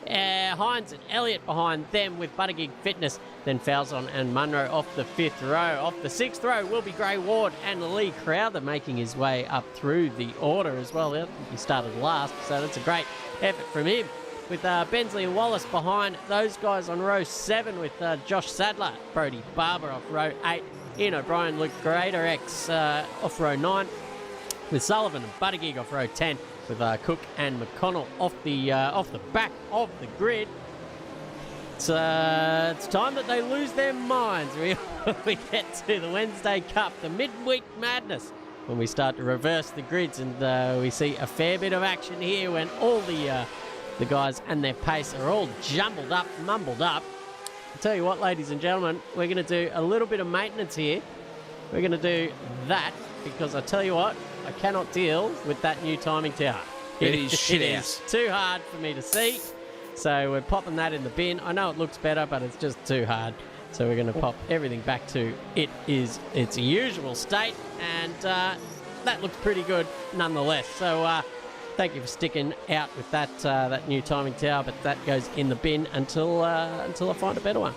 Hines and Elliott behind them with Buttigieg Fitness. Then Falzon and Munro off the 5th row. Off the 6th row will be Gray Ward and Lee Crowther making his way up through the order as well. I think he started last, so that's a great effort from him. With Bensley and Wallace behind those guys on row 7 with Josh Sadler, Brody Barber off row 8, Ian O'Brien, Luke Greater-X off row 9, with Sullivan and Buttigieg off row 10, with Cook and McConnell off the back of the grid. It's time that they lose their minds. We get to the Wednesday Cup, the midweek madness, when we start to reverse the grids, and we see a fair bit of action here when all the guys and their pace are all jumbled up, mumbled up. I'll tell you what, ladies and gentlemen, we're going to do a little bit of maintenance here. We're going to do that because I tell you what, I cannot deal with that new timing tower. It is shit It ass. is too hard for me to see. So we're popping that in the bin. I know it looks better, but it's just too hard. So we're going to pop everything back to its usual state, and that looks pretty good nonetheless. So thank you for sticking out with that new timing tower, but that goes in the bin until I find a better one.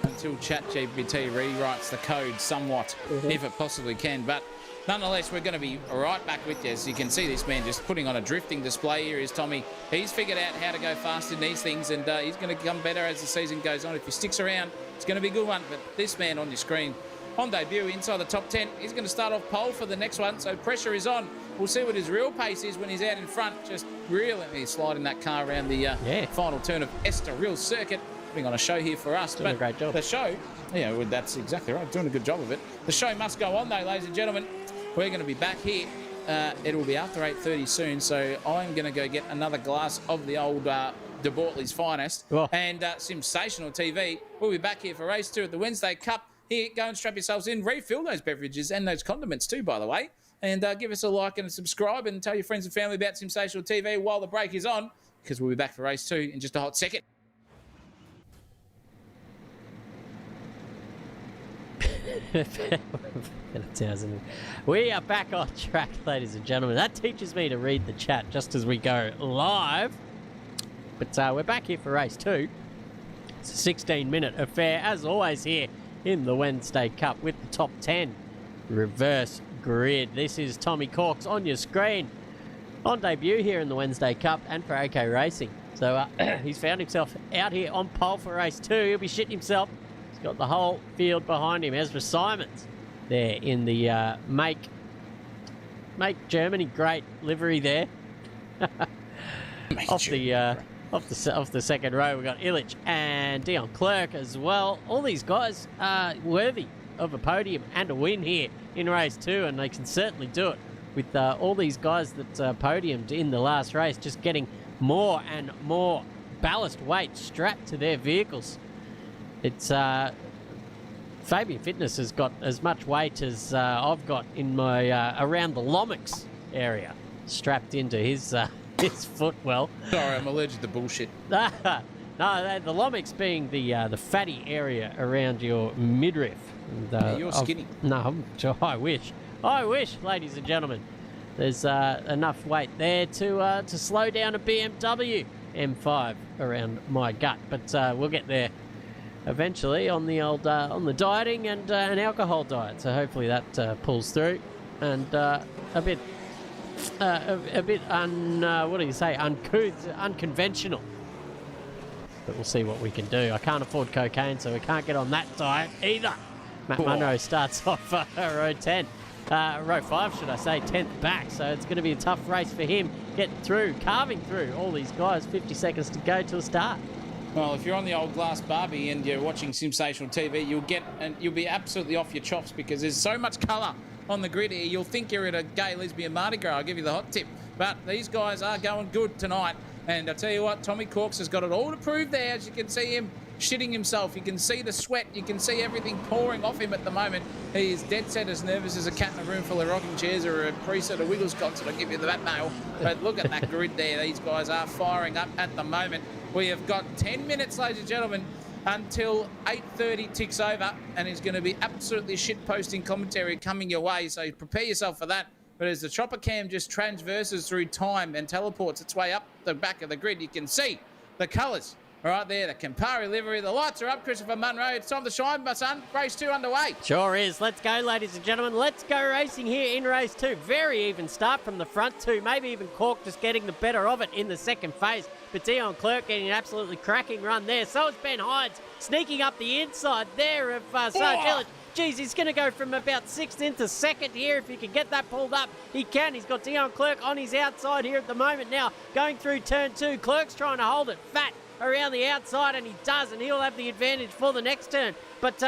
Until ChatGPT rewrites the code somewhat, if it possibly can. But nonetheless, we're going to be right back with you. As you can see, this man just putting on a drifting display here is Tommy. He's figured out how to go fast in these things, and he's going to become better as the season goes on. If he sticks around, it's going to be a good one. But this man on your screen, on debut inside the top 10, he's going to start off pole for the next one, so pressure is on. We'll see what his real pace is when he's out in front, just really sliding that car around the final turn of Estoril circuit. Putting on a show here for us. Doing a great job. The show, well, that's exactly right, doing a good job of it. The show must go on though, ladies and gentlemen. We're going to be back here it'll be after 8:30 soon, so I'm going to go get another glass of the old De Bortley's finest. Oh. And Sensational TV, we'll be back here for race 2 at the Wednesday Cup. Here, go and strap yourselves in. Refill those beverages and those condiments too, by the way. And give us a like and a subscribe, and tell your friends and family about Sensational TV while the break is on, because we'll be back for race 2 in just a hot second. We are back on track, ladies and gentlemen. That teaches me to read the chat just as we go live. But we're back here for race 2. It's a 16-minute affair, as always, here in the Wednesday Cup with the top 10 reverse grid. This is Tommy Corks on your screen on debut here in the Wednesday Cup and for AK Racing. So he's found himself out here on pole for race 2. He'll be shitting himself. He's got the whole field behind him. Ezra Simons there in the Make Germany Great livery there. Off the second row, we've got Illich and Dion Clerk as well. All these guys are worthy of a podium and a win here in race 2, and they can certainly do it with all these guys that podiumed in the last race, just getting more and more ballast weight strapped to their vehicles. It's Fabian Fitness has got as much weight as I've got in my around the lummox area strapped into his footwell. Sorry, I'm allergic to bullshit. No, the lummox being the fatty area around your midriff. And, you're skinny. No, I wish, ladies and gentlemen. There's enough weight there to slow down a BMW M5 around my gut, but we'll get there eventually on the old on the dieting and an alcohol diet. So hopefully that pulls through, and a bit unconventional. But we'll see what we can do. I can't afford cocaine, so we can't get on that diet either. Matt Munro starts off row 10. Row 5, should I say, 10th back. So it's going to be a tough race for him getting through, carving through all these guys. 50 seconds to go till start. Well, if you're on the old glass Barbie and you're watching Sensational TV, you'll be absolutely off your chops, because there's so much colour on the grid here. You'll think you're at a gay lesbian Mardi Gras. I'll give you the hot tip. But these guys are going good tonight. And I'll tell you what, Tommy Corks has got it all to prove there. As you can see him shitting himself. You can see the sweat. You can see everything pouring off him at the moment. He is dead set as nervous as a cat in a room full of rocking chairs or a priest at a Wiggles concert. I'll give you that nail. But look at that grid there. These guys are firing up at the moment. We have got 10 minutes, ladies and gentlemen, until 8:30 ticks over, and it's going to be absolutely shit-posting commentary coming your way, so prepare yourself for that. But as the chopper cam just transverses through time and teleports its way up the back of the grid, you can see the colours right there, the Campari livery. The lights are up, Christopher Munro. It's time to shine, my son. Race 2 underway. Sure is. Let's go, ladies and gentlemen. Let's go racing here in race 2. Very even start from the front two. Maybe even Cork just getting the better of it in the second phase. But Dion Clerk getting an absolutely cracking run there. So is Ben Hines sneaking up the inside there of Sarge Ellich. Geez, he's going to go from about 6th into 2nd here. If he can get that pulled up, he can. He's got Dion Clerk on his outside here at the moment now. Going through turn 2. Clerk's trying to hold it fat around the outside, and he does, and he'll have the advantage for the next turn. But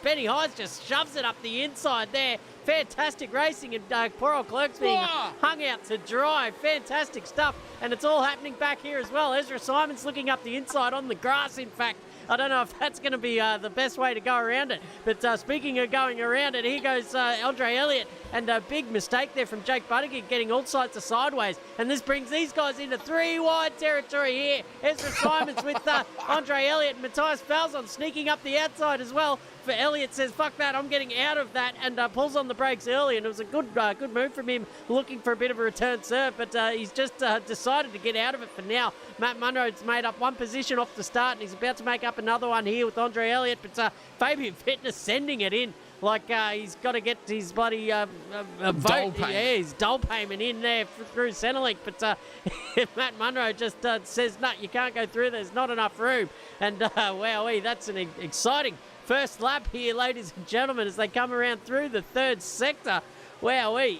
Benny Hines just shoves it up the inside there. Fantastic racing, and poor old Clerk's being hung out to dry. Fantastic stuff, and it's all happening back here as well. Ezra Simons looking up the inside on the grass, in fact. I don't know if that's going to be the best way to go around it. But speaking of going around it, here goes Andre Elliott. And a big mistake there from Jake Buttigieg, getting all sides of sideways. And this brings these guys into 3-wide territory here. Ezra Simons with Andre Elliott and Matthias Falzon sneaking up the outside as well. For Elliott says, fuck that, I'm getting out of that, and pulls on the brakes early. And it was a good move from him, looking for a bit of a return serve. But he's just decided to get out of it for now. Matt Munro's made up one position off the start, and he's about to make up another one here with Andre Elliott. But Fabian Fitness sending it in like he's got to get his bloody vote. Yeah, his dole payment in there through Centrelink. But Matt Munro just says, no, you can't go through. There's not enough room. And wowee, that's an exciting first lap here, ladies and gentlemen, as they come around through the third sector. Wowee.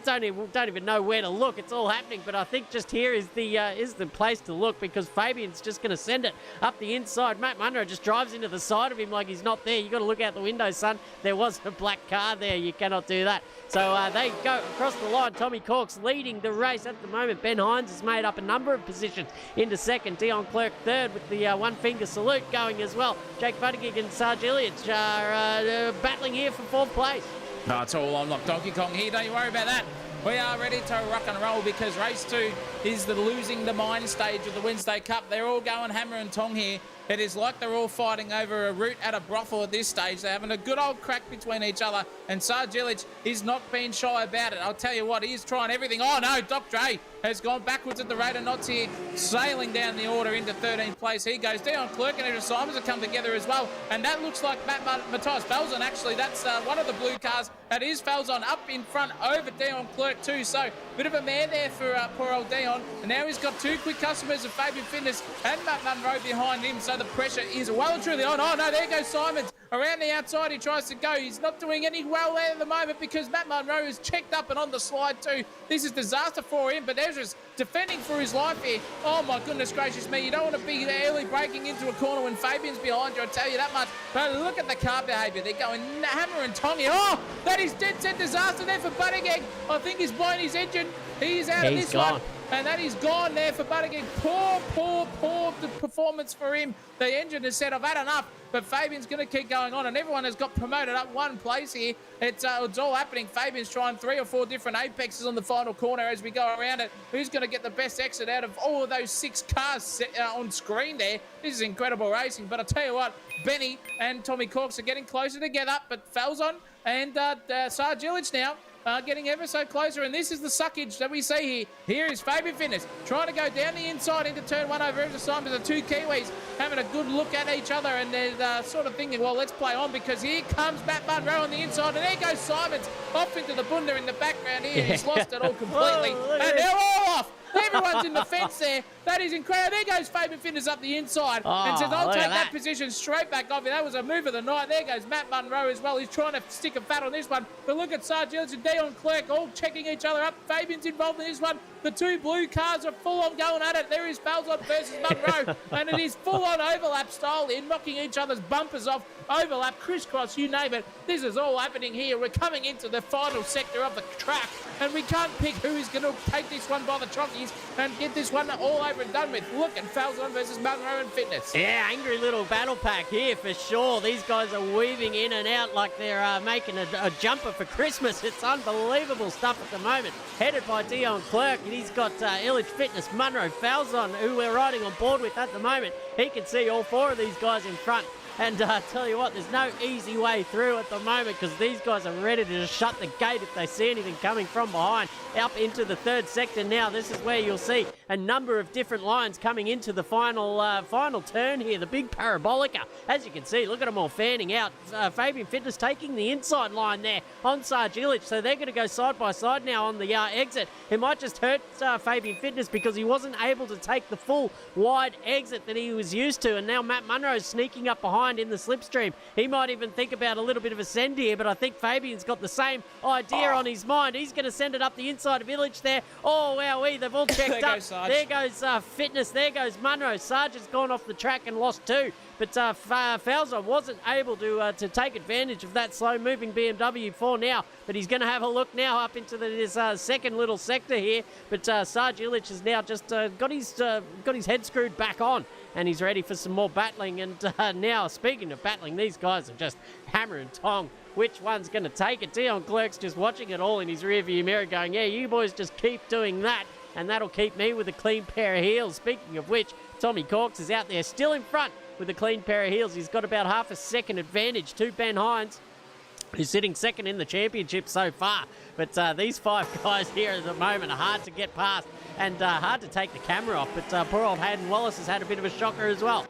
don't even know where to look. It's all happening, but I think just here is the place to look, because Fabian's just going to send it up the inside. Matt Munro just drives into the side of him like he's not there. You got to look out the window, son. There was a black car there. You cannot do that. So they go across the line. Tommy Corks leading the race at the moment. Ben Hines has made up a number of positions into second. Dion Clerk third with the one-finger salute going as well. Jake Buttigieg and Sarge Elliott are battling here for fourth place. No, it's all on lock. Donkey Kong here. Don't you worry about that. We are ready to rock and roll, because race 2 is the losing the mind stage of the Wednesday Cup. They're all going hammer and tong here. It is like they're all fighting over a route at a brothel at this stage. They're having a good old crack between each other, and Sarge Illich is not being shy about it. I'll tell you what, he is trying everything. Oh no, Doc Dre has gone backwards at the rate of knots here, sailing down the order into 13th place. He goes. Dion Clerk and Edward Simons have come together as well, and that looks like Matthias Falzon. Actually, that's one of the blue cars. That is Falzon up in front over Dion Clerk too. So bit of a mare there for poor old Dion, and now he's got 2 quick customers of Fabian Fitness and Matt Munro behind him. So the pressure is well and truly on. Oh no, there goes Simons around the outside. He tries to go. He's not doing any well there at the moment, because Matt Munro is checked up and on the slide too. This is disaster for him, but Ezra's defending for his life here. Oh my goodness gracious me, you don't want to be early breaking into a corner when Fabian's behind you, I'll tell you that much. But look at the car behaviour. They're going hammer and tongy. Oh, that is dead set disaster there for Buttigieg. I think he's blown his engine. He's out of this one. And that is gone there for Buttigieg. Poor performance for him. The engine has said, I've had enough. But Fabian's going to keep going on, and everyone has got promoted up one place here. It's all happening. Fabian's trying 3 or 4 different apexes on the final corner as we go around it. Who's going to get the best exit out of all of those 6 cars on screen there? This is incredible racing. But I'll tell you what, Benny and Tommy Corks are getting closer together, but Falzon and Sarge Illich now getting ever so closer, and this is the suckage that we see here. Here is Fabian Fitness trying to go down the inside into turn 1 over Ezra Simons. The 2 Kiwis having a good look at each other, and they're sort of thinking, well, let's play on, because here comes Matt Munro on the inside, and there goes Simons off into the bunda in the background here. He's lost it all completely, and they're all off. Everyone's in the fence there. That is incredible. There goes Fabian Fitness up the inside and says, I'll take that position straight back off you. That was a move of the night. There goes Matt Munro as well. He's trying to stick a fat on this one. But look at Sarge Ellis and Dion Clerk all checking each other up. Fabian's involved in this one. The 2 blue cars are full on going at it. There is Falzon versus Munro. And it is full on overlap style here, knocking each other's bumpers off. Overlap, crisscross, you name it. This is all happening here. We're coming into the final sector of the track, and we can't pick who is going to take this one by the trockies and get this one all over and done with. Look at Falzon versus Munro and Fitness. Yeah, angry little battle pack here for sure. These guys are weaving in and out like they're making a jumper for Christmas. It's unbelievable stuff at the moment. Headed by Dion Clerk, and he's got Illich Fitness, Munro, Falzon, who we're riding on board with at the moment. He can see all 4 of these guys in front. And tell you what, there's no easy way through at the moment, because these guys are ready to just shut the gate if they see anything coming from behind. Up into the 3rd sector now. This is where you'll see a number of different lines coming into the final turn here, the big parabolica. As you can see, look at them all fanning out. Fabian Fitness taking the inside line there on Sarge Illich, so they're going to go side by side now on the exit. It might just hurt Fabian Fitness because he wasn't able to take the full wide exit that he was used to, and now Matt Munro is sneaking up behind in the slipstream. He might even think about a little bit of a send here, but I think Fabian's got the same idea on his mind. He's going to send it up the inside of Illich there. Oh, wowee, they've all checked up. There goes Fitness. There goes Munro. Sarge has gone off the track and lost 2. But Falzon wasn't able to take advantage of that slow-moving BMW for now. But he's going to have a look now up into this second little sector here. But Sarge Illich has now just got his head screwed back on, and he's ready for some more battling. And now, speaking of battling, these guys are just hammer and tong. Which one's going to take it? Dion Clerk's just watching it all in his rearview mirror going, yeah, you boys just keep doing that, and that'll keep me with a clean pair of heels. Speaking of which, Tommy Corks is out there still in front with a clean pair of heels. He's got about half a second advantage to Ben Hines, who's sitting second in the championship so far. But these 5 guys here at the moment are hard to get past and hard to take the camera off. But poor old Hayden Wallace has had a bit of a shocker as well.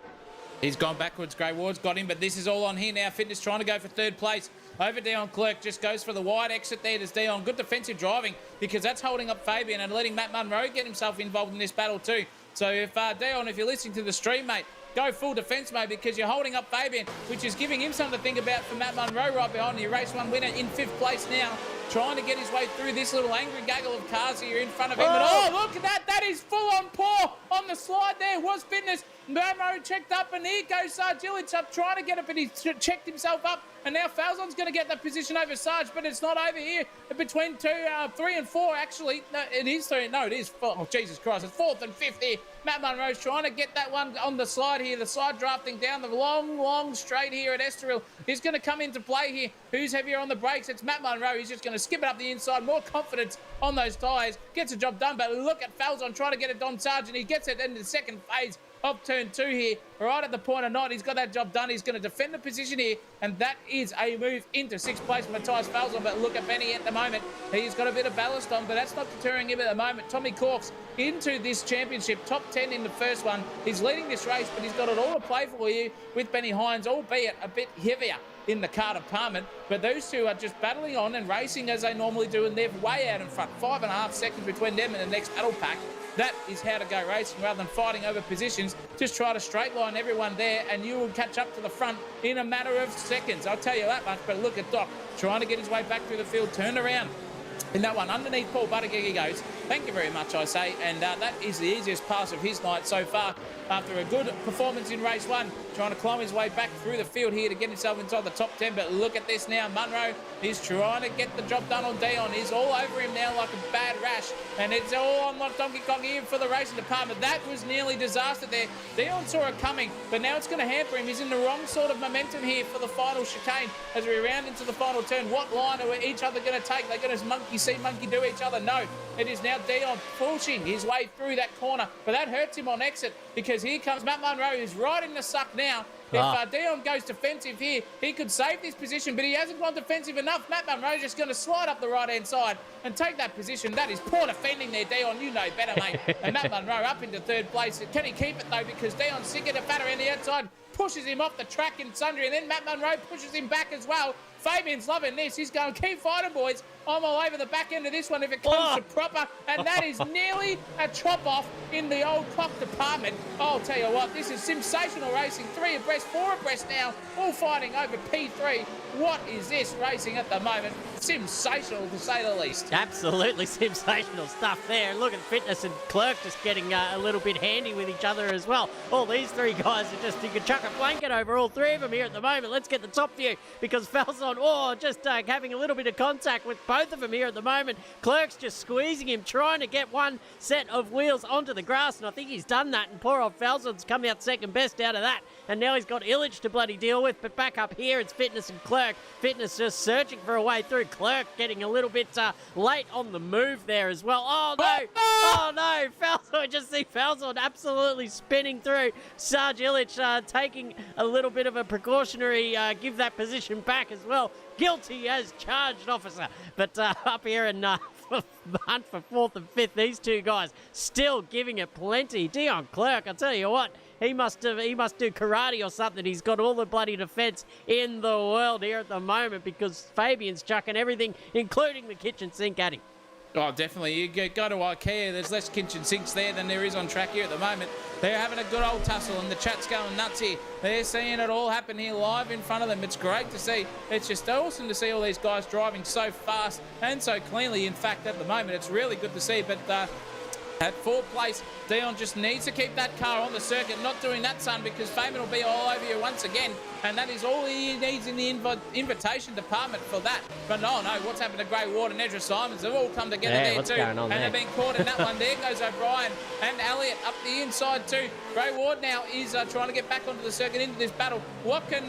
He's gone backwards. Grey Ward's got him, but this is all on here now. Fitness trying to go for 3rd place. Over Dion Clerk, just goes for the wide exit there. There's Dion. Good defensive driving, because that's holding up Fabian and letting Matt Munro get himself involved in this battle too. So if Dion, if you're listening to the stream, mate, go full defence mode, because you're holding up Fabian, which is giving him something to think about for Matt Munro right behind you. Race 1 winner in 5th place now. trying to get his way through this little angry gaggle of cars here in front of him. And oh, look at that. That is full on pour on the slide there. Was Fitness. Mamo checked up, and here goes Sarge Illich up trying to get it, but he's checked himself up. And now Falzon's going to get that position over Sarge, but it's not over here between 3 and 4, actually. No, it is 3. No, it is 4. Oh, Jesus Christ. It's 4th and 5th here. Matt Munro's trying to get that one on the slide here. The slide drafting down the long straight here at Estoril. He's going to come into play here. Who's heavier on the brakes? It's Matt Munro. He's just going to skip it up the inside. More confidence on those tyres. Gets the job done, but look at Falzon trying to get it Don Sarge, and he gets it into the second phase of turn 2 here, right at the point of 9. He's got that job done. He's going to defend the position here, and that is a move into 6th place for Matthias Falzon. But look at Benny at the moment. He's got a bit of ballast on, but that's not deterring him at the moment. Tommy Corks into this championship, top 10 in the first one. He's leading this race, but he's got it all to play for you with Benny Hines, albeit a bit heavier in the car department. But those two are just battling on and racing as they normally do, and they're way out in front. 5.5 seconds between them and the next battle pack. That is how to go racing rather than fighting over positions. Just try to straight line everyone there, and you will catch up to the front in a matter of seconds. I'll tell you that much. But look at Doc trying to get his way back through the field, turned around in that one underneath Paul Buttigieg. He goes, thank you very much, I say, and that is the easiest pass of his night so far after a good performance in race 1, trying to climb his way back through the field here to get himself inside the top 10. But look at this now. Munro is trying to get the job done on Dion. He's all over him now like a bad rash, and it's all on Donkey Kong here for the racing department. That was nearly disaster there. Dion saw it coming, but now it's going to hamper him. He's in the wrong sort of momentum here for the final chicane as we round into the final turn. What line are each other going to take? They're going to monkey see, monkey do each other? No. It is now Dion pushing his way through that corner, but that hurts him on exit because here comes Matt Munro, who's right in the suck now. If Dion goes defensive here, he could save this position, but he hasn't gone defensive enough. Matt Munro's just going to slide up the right-hand side and take that position. That is poor defending there, Dion. You know better, mate. And Matt Munro up into 3rd place. Can he keep it, though? Because Dion's sick of the batter on the outside, pushes him off the track in sundry, and then Matt Munro pushes him back as well. Fabian's loving this. He's going, keep fighting, boys. I'm all over the back end of this one if it comes to proper. And that is nearly a chop-off in the old clock department. I'll tell you what, this is sensational racing. 3 abreast, 4 abreast now, all fighting over P3. What is this racing at the moment? Sensational, to say the least. Absolutely sensational stuff there. Look at Fitness and Clerk just getting a little bit handy with each other as well. All these 3 guys are just, you can chuck a blanket over all 3 of them here at the moment. Let's get the top view because Falzon, just having a little bit of contact with both of them here at the moment. Clerk's just squeezing him, trying to get one set of wheels onto the grass, and I think he's done that, and poor old Falzon's come out second best out of that, and now he's got Illich to bloody deal with. But back up here, it's Fitness and Clerk. Fitness just searching for a way through. Clerk getting a little bit late on the move there as well. Oh, no! Oh, no! Falzon, just see Falzon absolutely spinning through. Sarge Illich taking a little bit of a precautionary give that position back as well. Guilty as charged, officer. But up here in hunt for 4th and 5th, these 2 guys still giving it plenty. Dion Clerk, I tell you what, he must do karate or something. He's got all the bloody defence in the world here at the moment because Fabian's chucking everything, including the kitchen sink at him. Oh, definitely. You go to IKEA, there's less kitchen sinks there than there is on track here at the moment. They're having a good old tussle, and the chat's going nuts here. They're seeing it all happen here live in front of them. It's great to see. It's just awesome to see all these guys driving so fast and so cleanly. In fact, at the moment, it's really good to see. But at 4th place, Dion just needs to keep that car on the circuit. Not doing that, son, because Fabian will be all over you once again. And that is all he needs in the invitation department for that. But no, what's happened to Grey Ward and Ezra Simons? They've all come together there too. And they've been caught in that one. There goes O'Brien and Elliott up the inside too. Grey Ward now is trying to get back onto the circuit into this battle. What can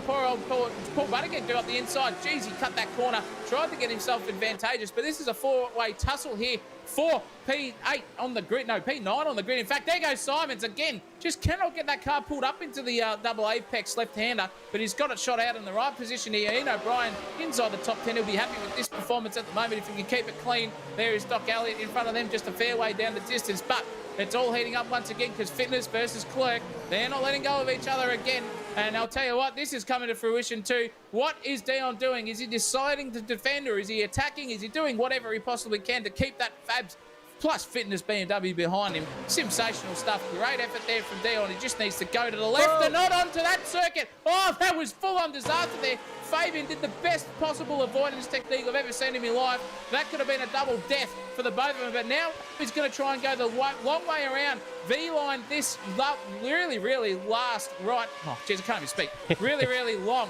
poor old Paul Buttigieg do up the inside? Jeez, he cut that corner. Tried to get himself advantageous. But this is a 4-way tussle here for P8 on the grid. No, P9 on the grid. In fact, there goes Simons again. Just cannot get that car pulled up into the double apex left-hander, but he's got it shot out in the right position here. Ian O'Brien inside the top 10. He'll be happy with this performance at the moment if he can keep it clean. There is Doc Elliott in front of them, just a fair way down the distance, but it's all heating up once again because Fitness versus Clerk, they're not letting go of each other again. And I'll tell you what, this is coming to fruition too. What is Dion doing? Is he deciding to defend, or is he attacking? Is he doing whatever he possibly can to keep that Fabs plus fitness BMW behind him. Sensational stuff. Great effort there from Dion. He just needs to go to the left and not onto that circuit. Oh, that was full-on disaster there. Fabian did the best possible avoidance technique I've ever seen in my life. That could have been a double death for the both of them, but now he's going to try and go the long way around. V-line this really last right. Oh, jeez, I can't even speak. Really long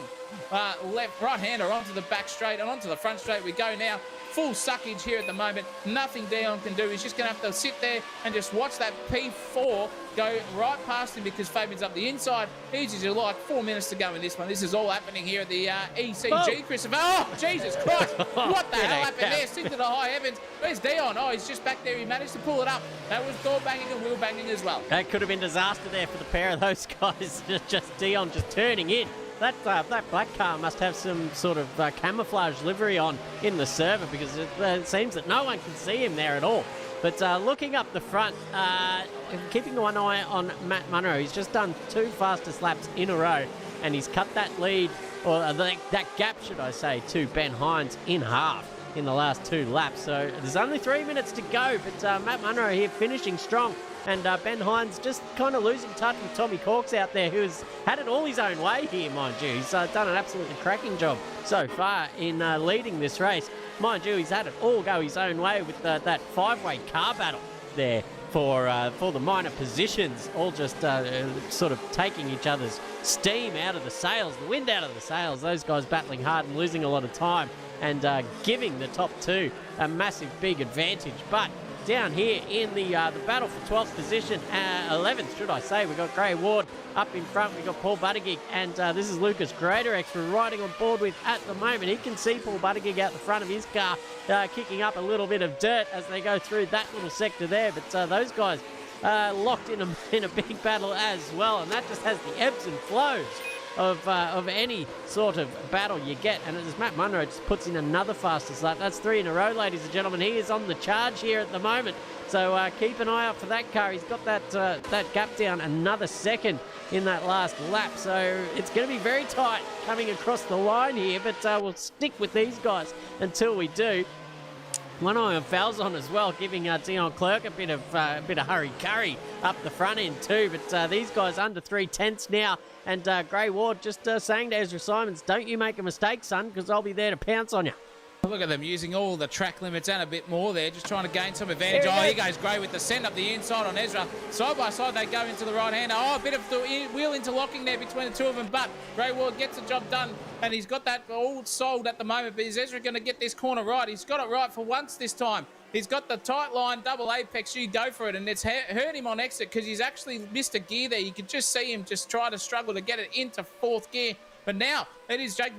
left right-hander onto the back straight and onto the front straight we go now. Full suckage here at the moment. Nothing Dion can do. He's just going to have to sit there and just watch that P4 go right past him because Fabian's up the inside. Easy as you like. 4 minutes to go in this one. This is all happening here at the ECG, Christopher. Oh, Jesus Christ. What the hell happened there? Stick to the high heavens. Where's Dion? Oh, he's just back there. He managed to pull it up. That was door banging and wheel banging as well. That could have been disaster there for the pair of those guys. just Dion just turning in. That black car must have some sort of camouflage livery on in the server because it seems that no one can see him there at all. But looking up the front, keeping one eye on Matt Munro, he's just done 2 fastest laps in a row, and he's cut that lead, or that gap, should I say, to Ben Hines in half in the last 2 laps. So there's only 3 minutes to go, but Matt Munro here finishing strong. And Ben Hines just kind of losing touch with Tommy Corks out there, who's had it all his own way here, mind you. He's done an absolutely cracking job so far in leading this race. Mind you, he's had it all go his own way with that 5-way car battle there for the minor positions, all just sort of taking each other's steam out of the sails, the wind out of the sails. Those guys battling hard and losing a lot of time and giving the top 2 a massive big advantage. But down here in the battle for 12th position, 11th, should I say, we've got Gray Ward up in front. We've got Paul Buttigieg, and this is Lucas Greatorex we're riding on board with at the moment. He can see Paul Buttigieg out the front of his car, kicking up a little bit of dirt as they go through that little sector there. But those guys locked in a big battle as well, and that just has the ebbs and flows of any sort of battle you get. And as Matt Munro just puts in another fastest lap, that's 3 in a row, ladies and gentlemen. He is on the charge here at the moment, so keep an eye out for that car. He's got that gap down another second in that last lap, so it's going to be very tight coming across the line here, but we'll stick with these guys until we do. One eye on Falzon as well, giving Dion Clerk a bit of hurry-curry up the front end too. But these guys under 3/10 now, and Gray Ward just saying to Ezra Simons, "Don't you make a mistake, son, because I'll be there to pounce on you." Look at them using all the track limits and a bit more there, just trying to gain some advantage. Here goes Gray with the send up the inside on Ezra. Side by side, they go into the right hander. Oh, a bit of the wheel interlocking there between the two of them, but Gray Ward gets the job done, and he's got that all sold at the moment. But is Ezra going to get this corner right? He's got it right for once this time. He's got the tight line, double apex, you go for it, and it's hurt him on exit because he's actually missed a gear there. You could just see him just try to struggle to get it into 4th gear. But now it is Paul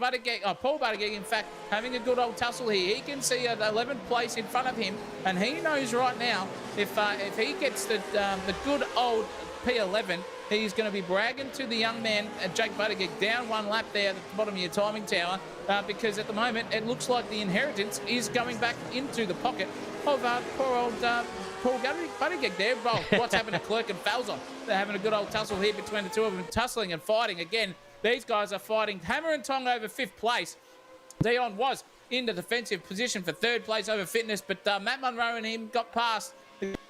Buttigieg, in fact, having a good old tussle here. He can see an 11th place in front of him, and he knows right now if he gets the good old P11, he's going to be bragging to the young man, Jake Buttigieg, down 1 lap there at the bottom of your timing tower, because at the moment it looks like the inheritance is going back into the pocket of poor old Paul Buttigieg there. Well, what's happened to Clerk and Falzon? They're having a good old tussle here between the two of them, tussling and fighting again. These guys are fighting hammer and tong over 5th place. Dion was in the defensive position for 3rd place over fitness, but Matt Munro and him got past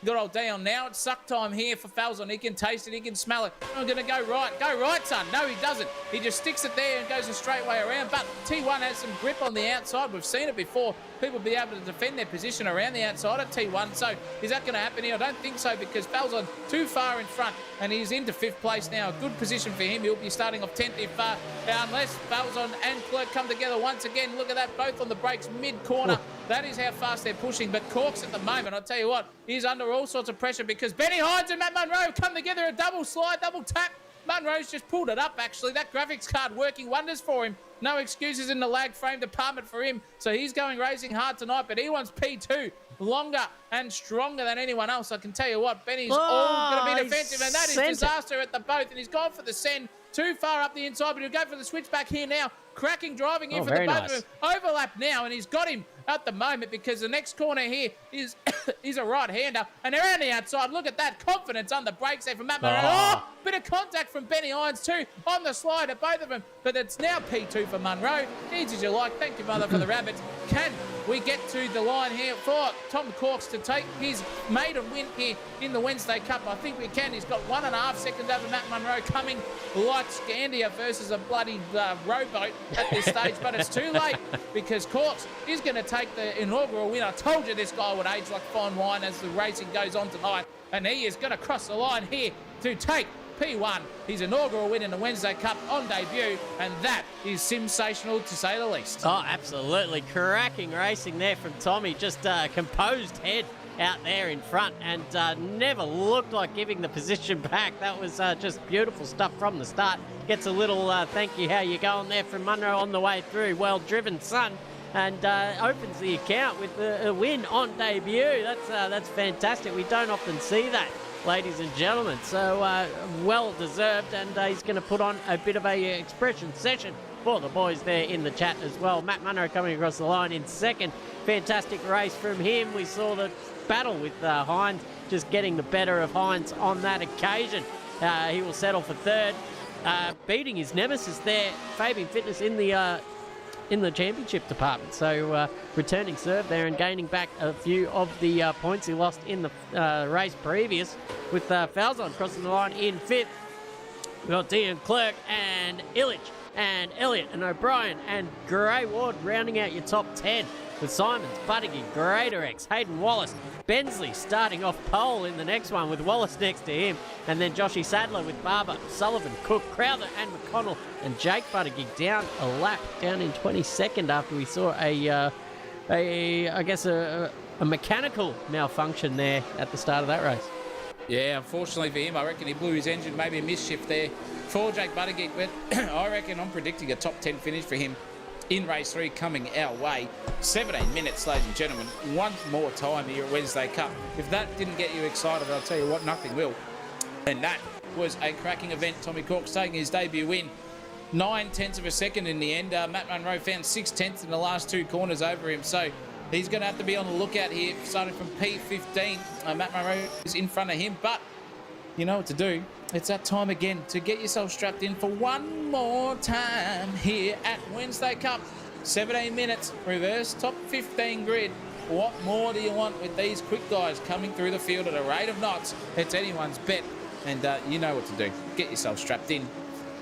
good old Dion. Now it's suck time here for Falzon. He can taste it, he can smell it. I'm going to go right. Go right, son. No, he doesn't. He just sticks it there and goes a straight way around. But T1 has some grip on the outside. We've seen it before. People be able to defend their position around the outside of T1. So is that going to happen here? I don't think so, because Falzon too far in front, and he's into 5th place now. A good position for him. He'll be starting off 10th if unless Falzon and Clerk come together once again. Look at that, both on the brakes mid-corner. That is how fast they're pushing. But Corks at the moment, I'll tell you what, he's under all sorts of pressure because Benny Hines and Matt Munro come together, a double slide, double tap. Munro's just pulled it up, actually. That graphics card working wonders for him. No excuses in the lag frame department for him. So he's going racing hard tonight, but he wants P2 longer and stronger than anyone else. I can tell you what, Benny's all going to be defensive, and that is disaster at the both. And he's gone for the send too far up the inside, but he'll go for the switchback here now. Cracking driving here for the both of them. Overlap now, and he's got him at the moment because the next corner here is a right-hander. And around the outside, look at that confidence on the brakes there from Matt Munro. Oh, bit of contact from Benny Hines too on the slide at both of them. But it's now P2 for Munro. Easy as you like. Thank you, mother, for the rabbits. Can we get to the line here for Tom Corks to take his maiden win here in the Wednesday Cup. I think we can. He's got 1.5 seconds over Matt Munro, coming like Scandia versus a bloody rowboat at this stage, but it's too late because Corks is going to take the inaugural win. I told you this guy would age like fine wine as the racing goes on tonight, and he is going to cross the line here to take P1, his inaugural win in the Wednesday Cup on debut, and that is sensational to say the least. Oh, absolutely. Cracking racing there from Tommy. Just composed head out there in front and never looked like giving the position back. That was just beautiful stuff from the start. Gets a little thank you, how you going there from Munro on the way through. Well driven, son. And opens the account with a win on debut. That's fantastic. We don't often see that, ladies and gentlemen. So well deserved, and he's going to put on a bit of a expression session for the boys there in the chat as well. Matt Munro coming across the line in second. Fantastic race from him. We saw the battle with Hines, just getting the better of Hines on that occasion. He will settle for third, beating his nemesis there, Fabian Fitness in the championship department. So returning serve there and gaining back a few of the points he lost in the race previous, with Falzon crossing the line in fifth. We've got Dion Clerk and Illich and Elliott and O'Brien and Gray Ward rounding out your top 10, with Simons, Buttigieg, Greatorex, Hayden Wallace, Bensley starting off pole in the next one with Wallace next to him, and then Joshy Sadler with Barber, Sullivan, Cook, Crowther and McConnell, and Jake Buttigieg down a lap, down in 22nd after we saw a mechanical malfunction there at the start of that race. Yeah, unfortunately for him, I reckon he blew his engine, maybe a misshift there for Jake Buttigieg, but I reckon I'm predicting a top 10 finish for him in race 3 coming our way. 17 minutes, ladies and gentlemen. One more time here at Wednesday Cup. If that didn't get you excited, I'll tell you what, nothing will. And that was a cracking event. Tommy Corks taking his debut win. 9/10 of a second in the end. Matt Munro found 6/10 in the last two corners over him. So he's going to have to be on the lookout here, starting from P15. Matt Munro is in front of him, but you know what to do. It's that time again to get yourself strapped in for one more time here at Wednesday Cup. 17 minutes, reverse top 15 grid. What more do you want with these quick guys coming through the field at a rate of knots? It's anyone's bet, and you know what to do. Get yourself strapped in,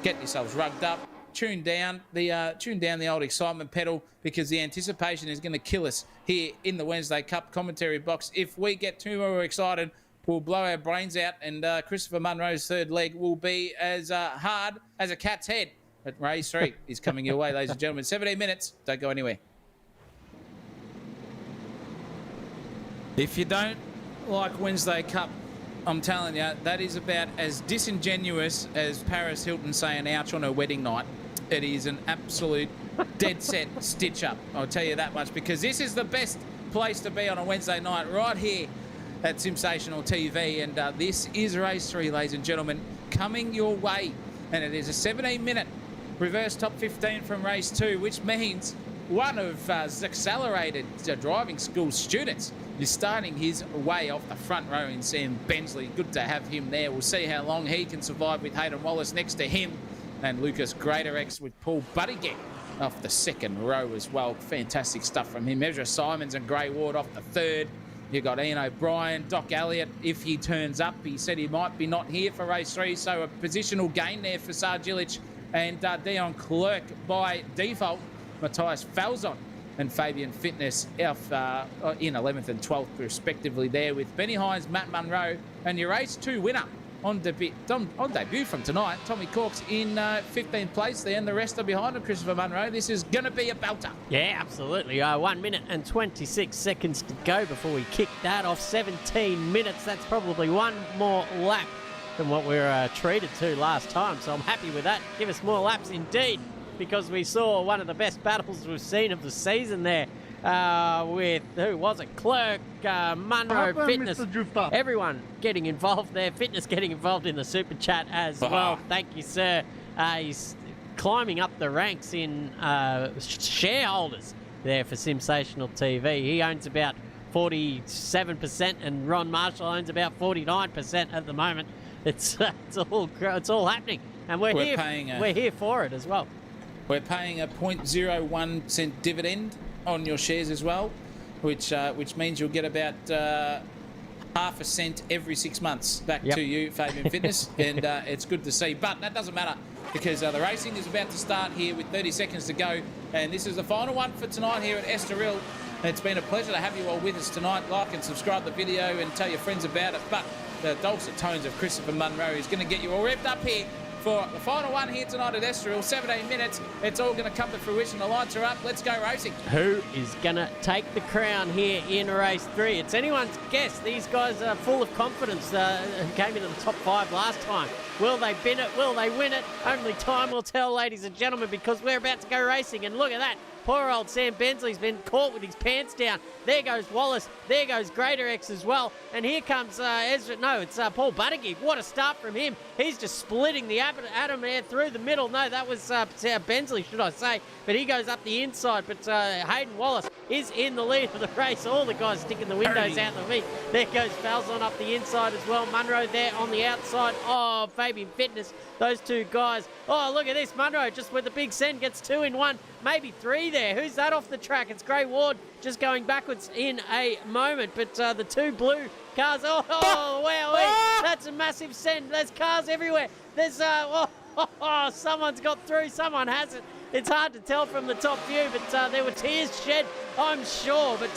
get yourselves rugged up, tune down the old excitement pedal, because the anticipation is going to kill us here in the Wednesday Cup commentary box. If we get too more excited, we'll blow our brains out, and Christopher Munro's third leg will be as hard as a cat's head. But race 3 is coming your way, ladies and gentlemen. 17 minutes. Don't go anywhere. If you don't like Wednesday Cup, I'm telling you, that is about as disingenuous as Paris Hilton saying ouch on her wedding night. It is an absolute dead set stitch up. I'll tell you that much, because this is the best place to be on a Wednesday night, right here at Sensational TV. And this is race 3, ladies and gentlemen, coming your way. And it is a 17-minute reverse top 15 from race 2, which means one of Z's accelerated driving school students is starting his way off the front row in Sam Bensley. Good to have him there. We'll see how long he can survive with Hayden Wallace next to him, and Lucas Greatorex with Paul Buttigieg off the second row as well. Fantastic stuff from him. Ezra Simons and Gray Ward off the third. You've got Ian O'Brien, Doc Elliott, if he turns up. He said he might be not here for race 3, so a positional gain there for Sarge Illich and Dion Clerk by default. Matthias Falzon and Fabian Fitness off in 11th and 12th respectively there, with Benny Hines, Matt Munro, and your race 2 winner on debut from tonight, Tommy Corks in 15th place there, and the rest are behind him, Christopher Munro. This is going to be a belter. Yeah, absolutely. 1 minute and 26 seconds to go before we kick that off. 17 minutes. That's probably one more lap than what we were treated to last time, so I'm happy with that. Give us more laps indeed, because we saw one of the best battles we've seen of the season there with, who was it? Clerk, Munro, Fitness, everyone getting involved there. Fitness getting involved in the super chat as well. Thank you, sir. He's climbing up the ranks in shareholders there for Sensational TV. He owns about 47% and Ron Marshall owns about 49% at the moment. It's all happening, and we're here for it as well. We're paying a 0.01 cent dividend on your shares as well, which means you'll get about half a cent every 6 months back to you, Fabian Fitness, and it's good to see. But that doesn't matter because the racing is about to start here with 30 seconds to go, and this is the final one for tonight here at Estoril. It's been a pleasure to have you all with us tonight. Like and subscribe the video and tell your friends about it. But the dulcet tones of Christopher Munro is going to get you all revved up here for the final one here tonight at Estoril. 17 minutes. It's all going to come to fruition. The lights are up. Let's go racing. Who is going to take the crown here in race 3? It's anyone's guess. These guys are full of confidence. Came into the top 5 last time. Will they bin it? Will they win it? Only time will tell, ladies and gentlemen, because we're about to go racing. And look at that. Poor old Sam Bensley's been caught with his pants down. There goes Wallace. There goes Greater X as well. And here comes Ezra. No, it's Paul Buttigieg. What a start from him. He's just splitting the atom there through the middle. No, that was Bensley, should I say. But he goes up the inside. But Hayden Wallace is in the lead of the race. All the guys sticking the windows out the feet. There goes Falzon up the inside as well. Munro there on the outside of Fabian Fitness. Those two guys. Oh, look at this. Munro just with the big send gets 2 in 1. Maybe 3 there. Who's that off the track? It's Gray Ward just going backwards in a moment. But the 2 blue cars. Oh, wow. That's a massive send. There's cars everywhere. There's, someone's got through. Someone hasn't. It's hard to tell from the top view, but there were tears shed, I'm sure. But,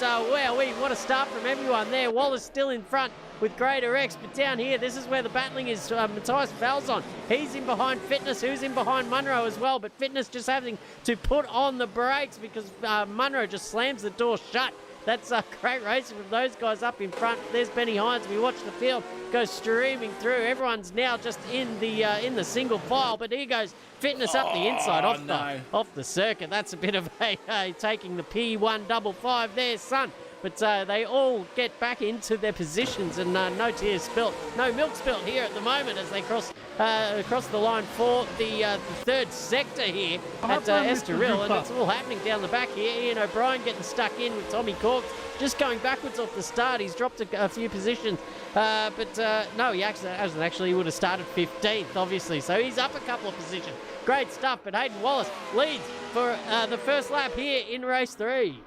what a start from everyone there. Wallace still in front with Greater X, but down here, this is where the battling is. Matthias Falzon, he's in behind Fitness, who's in behind Munro as well, but Fitness just having to put on the brakes because Munro just slams the door shut. That's a great racing from those guys up in front. There's Benny Hines. We watch the field go streaming through. Everyone's now just in the single file, but here goes Fitness up the inside off the circuit. That's a bit of a taking the P155 there, son. But they all get back into their positions, and no tears spilt, no milk spilt here at the moment as they cross the line for the third sector here at Estoril, and it's all happening down the back here. Ian O'Brien getting stuck in with Tommy Corks, just going backwards off the start. He's dropped a few positions, no, he hasn't actually. He would have started 15th, obviously, so he's up a couple of positions. Great stuff, but Hayden Wallace leads for the first lap here in race 3.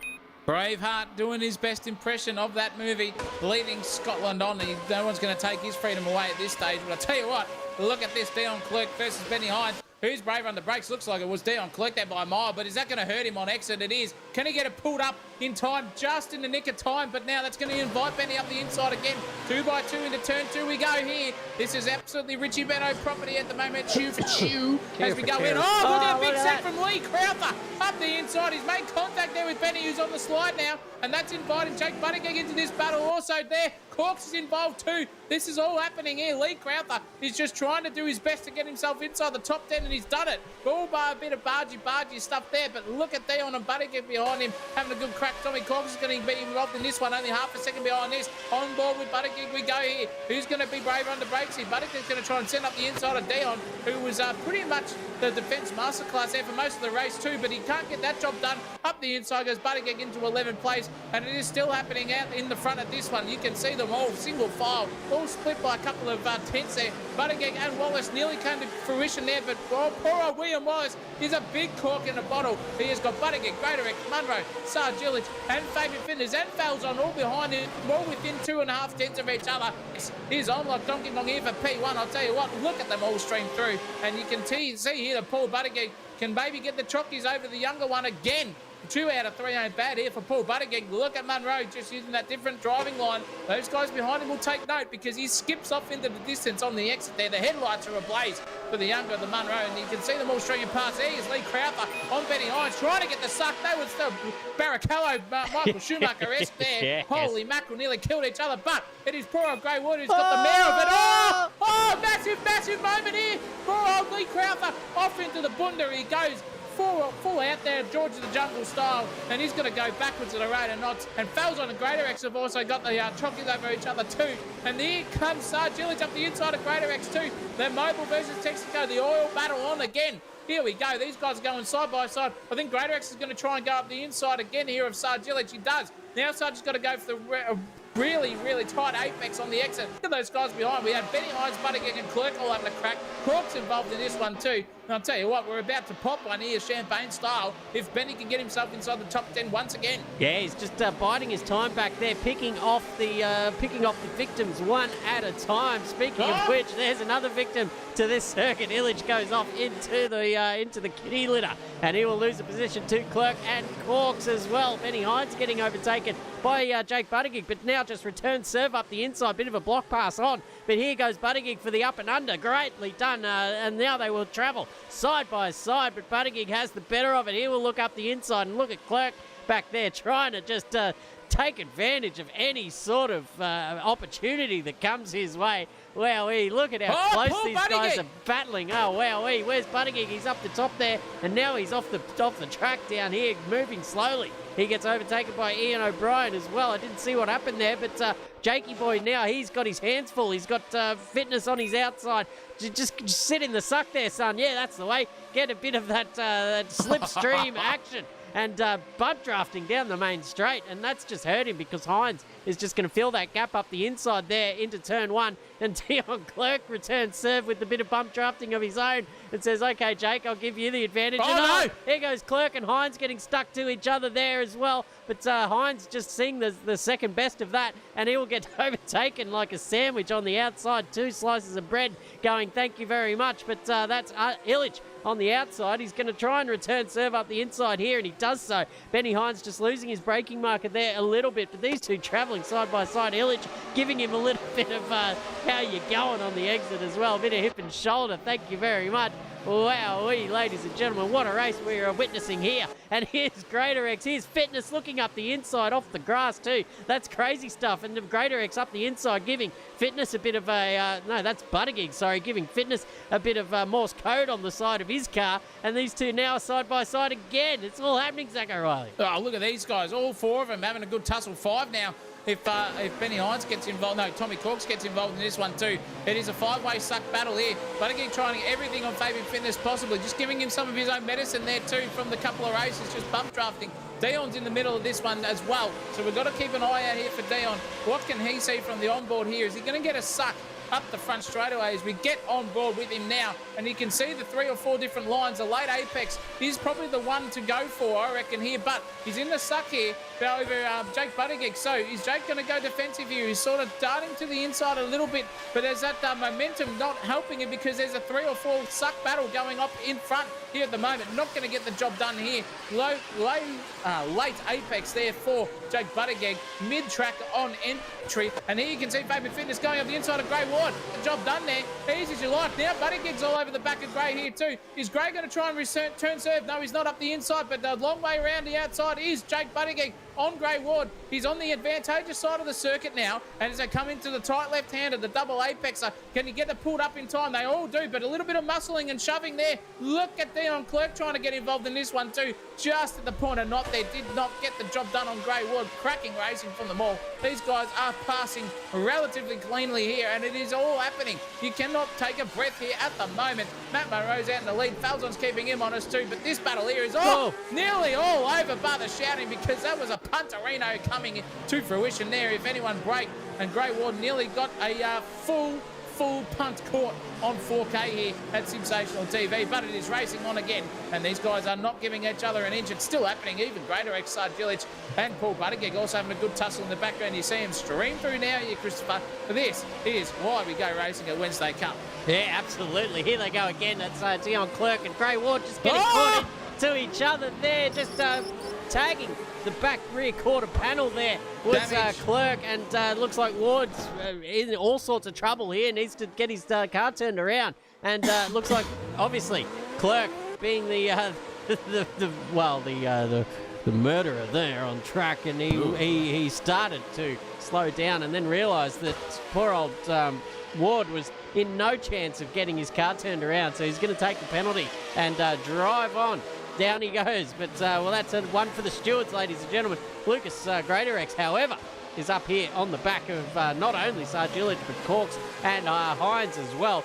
Braveheart doing his best impression of that movie, leading Scotland on. No one's going to take his freedom away at this stage. But I tell you what, look at this, Dion Clerk versus Benny Hines. Who's braver on the brakes? Looks like it was Dion Clerk there by a mile, but is that going to hurt him on exit? It is. Can he get it pulled up in time, just in the nick of time? But now that's going to invite Benny up the inside again. 2 by 2 into turn 2 we go here. This is absolutely Richie Beto property at the moment. Chew for chew as we go in. Oh, look at a big set from Lee Crowther up the inside. He's made contact there with Benny, who's on the slide now, and that's inviting Jake Buttigieg into this battle also there. Corks is involved too. This is all happening here. Lee Crowther is just trying to do his best to get himself inside the top 10, and he's done it. All by a bit of bargy stuff there, but look at Dion and Buttigieg behind him having a good crack. Tommy Corks is going to be involved in this one, only half a second behind this. On board with Buttigieg we go here. Who's going to be braver on the brakes here? Buttigieg's going to try and send up the inside of Dion, who was pretty much the defence masterclass there for most of the race too, but he can't get that job done. Up the inside goes Buttigieg into 11th place, and it is still happening out in the front of this one. You can see them all single file, all split by a couple of tenths there. Buttigieg and Wallace nearly came to fruition there, but poor old William Wallace is a big cork in a bottle. He has got Buttigieg, Greater X, Munro, Sargillich, and Fabian Fitness and Falzon all behind him, all within 2.5 tenths of each other. Here's on like Donkey Kong here for P1. I'll tell you what, look at them all stream through, and you can see here that Paul Buttigieg can maybe get the chockies over the younger one again. 2 out of 3 ain't bad here for Paul Buttigieg. Look at Munro just using that different driving line. Those guys behind him will take note because he skips off into the distance on the exit there. The headlights are ablaze for the younger, the Munro, and you can see them all streaming past. There's Lee Crowther on Benny Hines trying to get the suck. They was the Barrichello, Michael Schumacher-esque there. Yes. Holy mackerel, nearly killed each other, but it is poor old Grey Wood who's got the mare of it. Oh, massive moment here. Poor old Lee Crowther off into the bunda. He goes full out there, George of the Jungle style, and he's going to go backwards at a rate of knots. And Falzon and Greater X have also got the chockies over each other too. And here comes Sargillich up the inside of Greater X too. They're Mobile versus Texaco, the oil battle on again. Here we go. These guys are going side by side. I think Greater X is going to try and go up the inside again here of Sargillich. He does. Now Sarg's got to go for the really tight apex on the exit. Look at those guys behind. We had Benny Hines, Buttigieg and Clerk all having a crack. Cork's involved in this one too. And I'll tell you what, we're about to pop one here, champagne style, if Benny can get himself inside the top 10 once again. Yeah, he's just biding his time back there, picking off the victims one at a time. Speaking of which, there's another victim to this circuit. Illich goes off into the kitty litter, and he will lose the position to Clerk and Corks as well. Benny Hines getting overtaken by Jake Buttigieg, but now just returns serve up the inside. Bit of a block pass on, but here goes Buttigieg for the up and under. Greatly done, and now they will travel side by side, but Buttigieg has the better of it. He will look up the inside and look at Clerk back there trying to just take advantage of any sort of opportunity that comes his way. Wowee, look at how close these guys are battling. Oh, wowee, where's Buttigieg? He's up the top there, and now he's off the track down here, moving slowly. He gets overtaken by Ian O'Brien as well. I didn't see what happened there, but Jakey boy now, he's got his hands full. He's got fitness on his outside. Just sit in the suck there, son. Yeah, that's the way. Get a bit of that slipstream action. And bump drafting down the main straight, and that's just hurt him because Hines is just going to fill that gap up the inside there into turn one, and Dion Clerk returns serve with a bit of bump drafting of his own and says, okay, Jake, I'll give you the advantage. No! Here goes Clerk and Hines getting stuck to each other there as well, but Hines just seeing the second best of that, and he will get overtaken like a sandwich on the outside. 2 slices of bread going, thank you very much, but that's Illich on the outside. He's going to try and return serve up the inside here, and he does so. Benny Hines just losing his braking marker there a little bit, but these two travelling side by side. Illich giving him a little bit of how you're going on the exit as well. A bit of hip and shoulder. Thank you very much. Wowee, ladies and gentlemen, what a race we are witnessing here. And here's Greater X. Here's Fitness looking up the inside off the grass too. That's crazy stuff. And the Greater X up the inside giving Fitness a bit of a... no, that's Buttigieg, sorry. Giving Fitness a bit of Morse code on the side of his car. And these two now are side by side again. It's all happening, Zach O'Reilly. Oh, look at these guys. All 4 of them having a good tussle. 5 now. If Benny Hines gets involved, no, Tommy Corks gets involved in this one too. It is a 5-way suck battle here. Buttigieg trying everything on Fabian Fitness possibly, just giving him some of his own medicine there too from the couple of races, just bump drafting. Dion's in the middle of this one as well, so we've got to keep an eye out here for Dion. What can he see from the onboard here? Is he going to get a suck up the front straightaway as we get on board with him now, and you can see the 3 or 4 different lines. The late apex is probably the one to go for, I reckon, here, but he's in the suck here over Jake Buttigieg. So is Jake going to go defensive here? He's sort of darting to the inside a little bit, but there's that momentum not helping him because there's a 3 or 4 suck battle going up in front here at the moment. Not going to get the job done here. Late apex there for Jake Buttigieg, mid-track on entry, and here you can see Fabian Fitness going up the inside of Grey Ward. The job done there. Easy as you like. Now Buttigieg's all over the back of Gray here too. Is Gray going to try and turn serve? No, he's not up the inside, but the long way around the outside is Jake Buttigieg on Grey Ward. He's on the advantageous side of the circuit now, and as they come into the tight left-hander, the double apexer, can he get it pulled up in time? They all do, but a little bit of muscling and shoving there. Look at Dion Clerk trying to get involved in this one too. Just at the point of not there, did not get the job done on Grey Ward. Cracking racing from them all. These guys are passing relatively cleanly here, and it is all happening. You cannot take a breath here at the moment. Matt Monroe's out in the lead. Falzon's keeping him on us too, but this battle here is nearly all over bar the shouting, because that was a punterino coming to fruition there. If anyone break, and Grey Ward nearly got a full punt caught on 4K here at Sensational TV, but it is racing on again, and these guys are not giving each other an inch. It's still happening. Even Greater X, Village and Paul Buttigieg also having a good tussle in the background. You see him stream through now here, Christopher. This is why we go racing at Wednesday Cup. Yeah, absolutely. Here they go again. That's Dion Clerk and Grey Ward just getting caught to each other there, just tagging the back rear quarter panel there was Clerk, and looks like Ward's in all sorts of trouble here. Needs to get his car turned around, and looks like obviously Clerk being the murderer there on track, and he started to slow down and then realised that poor old Ward was in no chance of getting his car turned around, so he's going to take the penalty and drive on. Down he goes, but that's a one for the stewards, ladies and gentlemen. Lucas Greater X, however, is up here on the back of not only Sargillich, but Corks and Hines as well.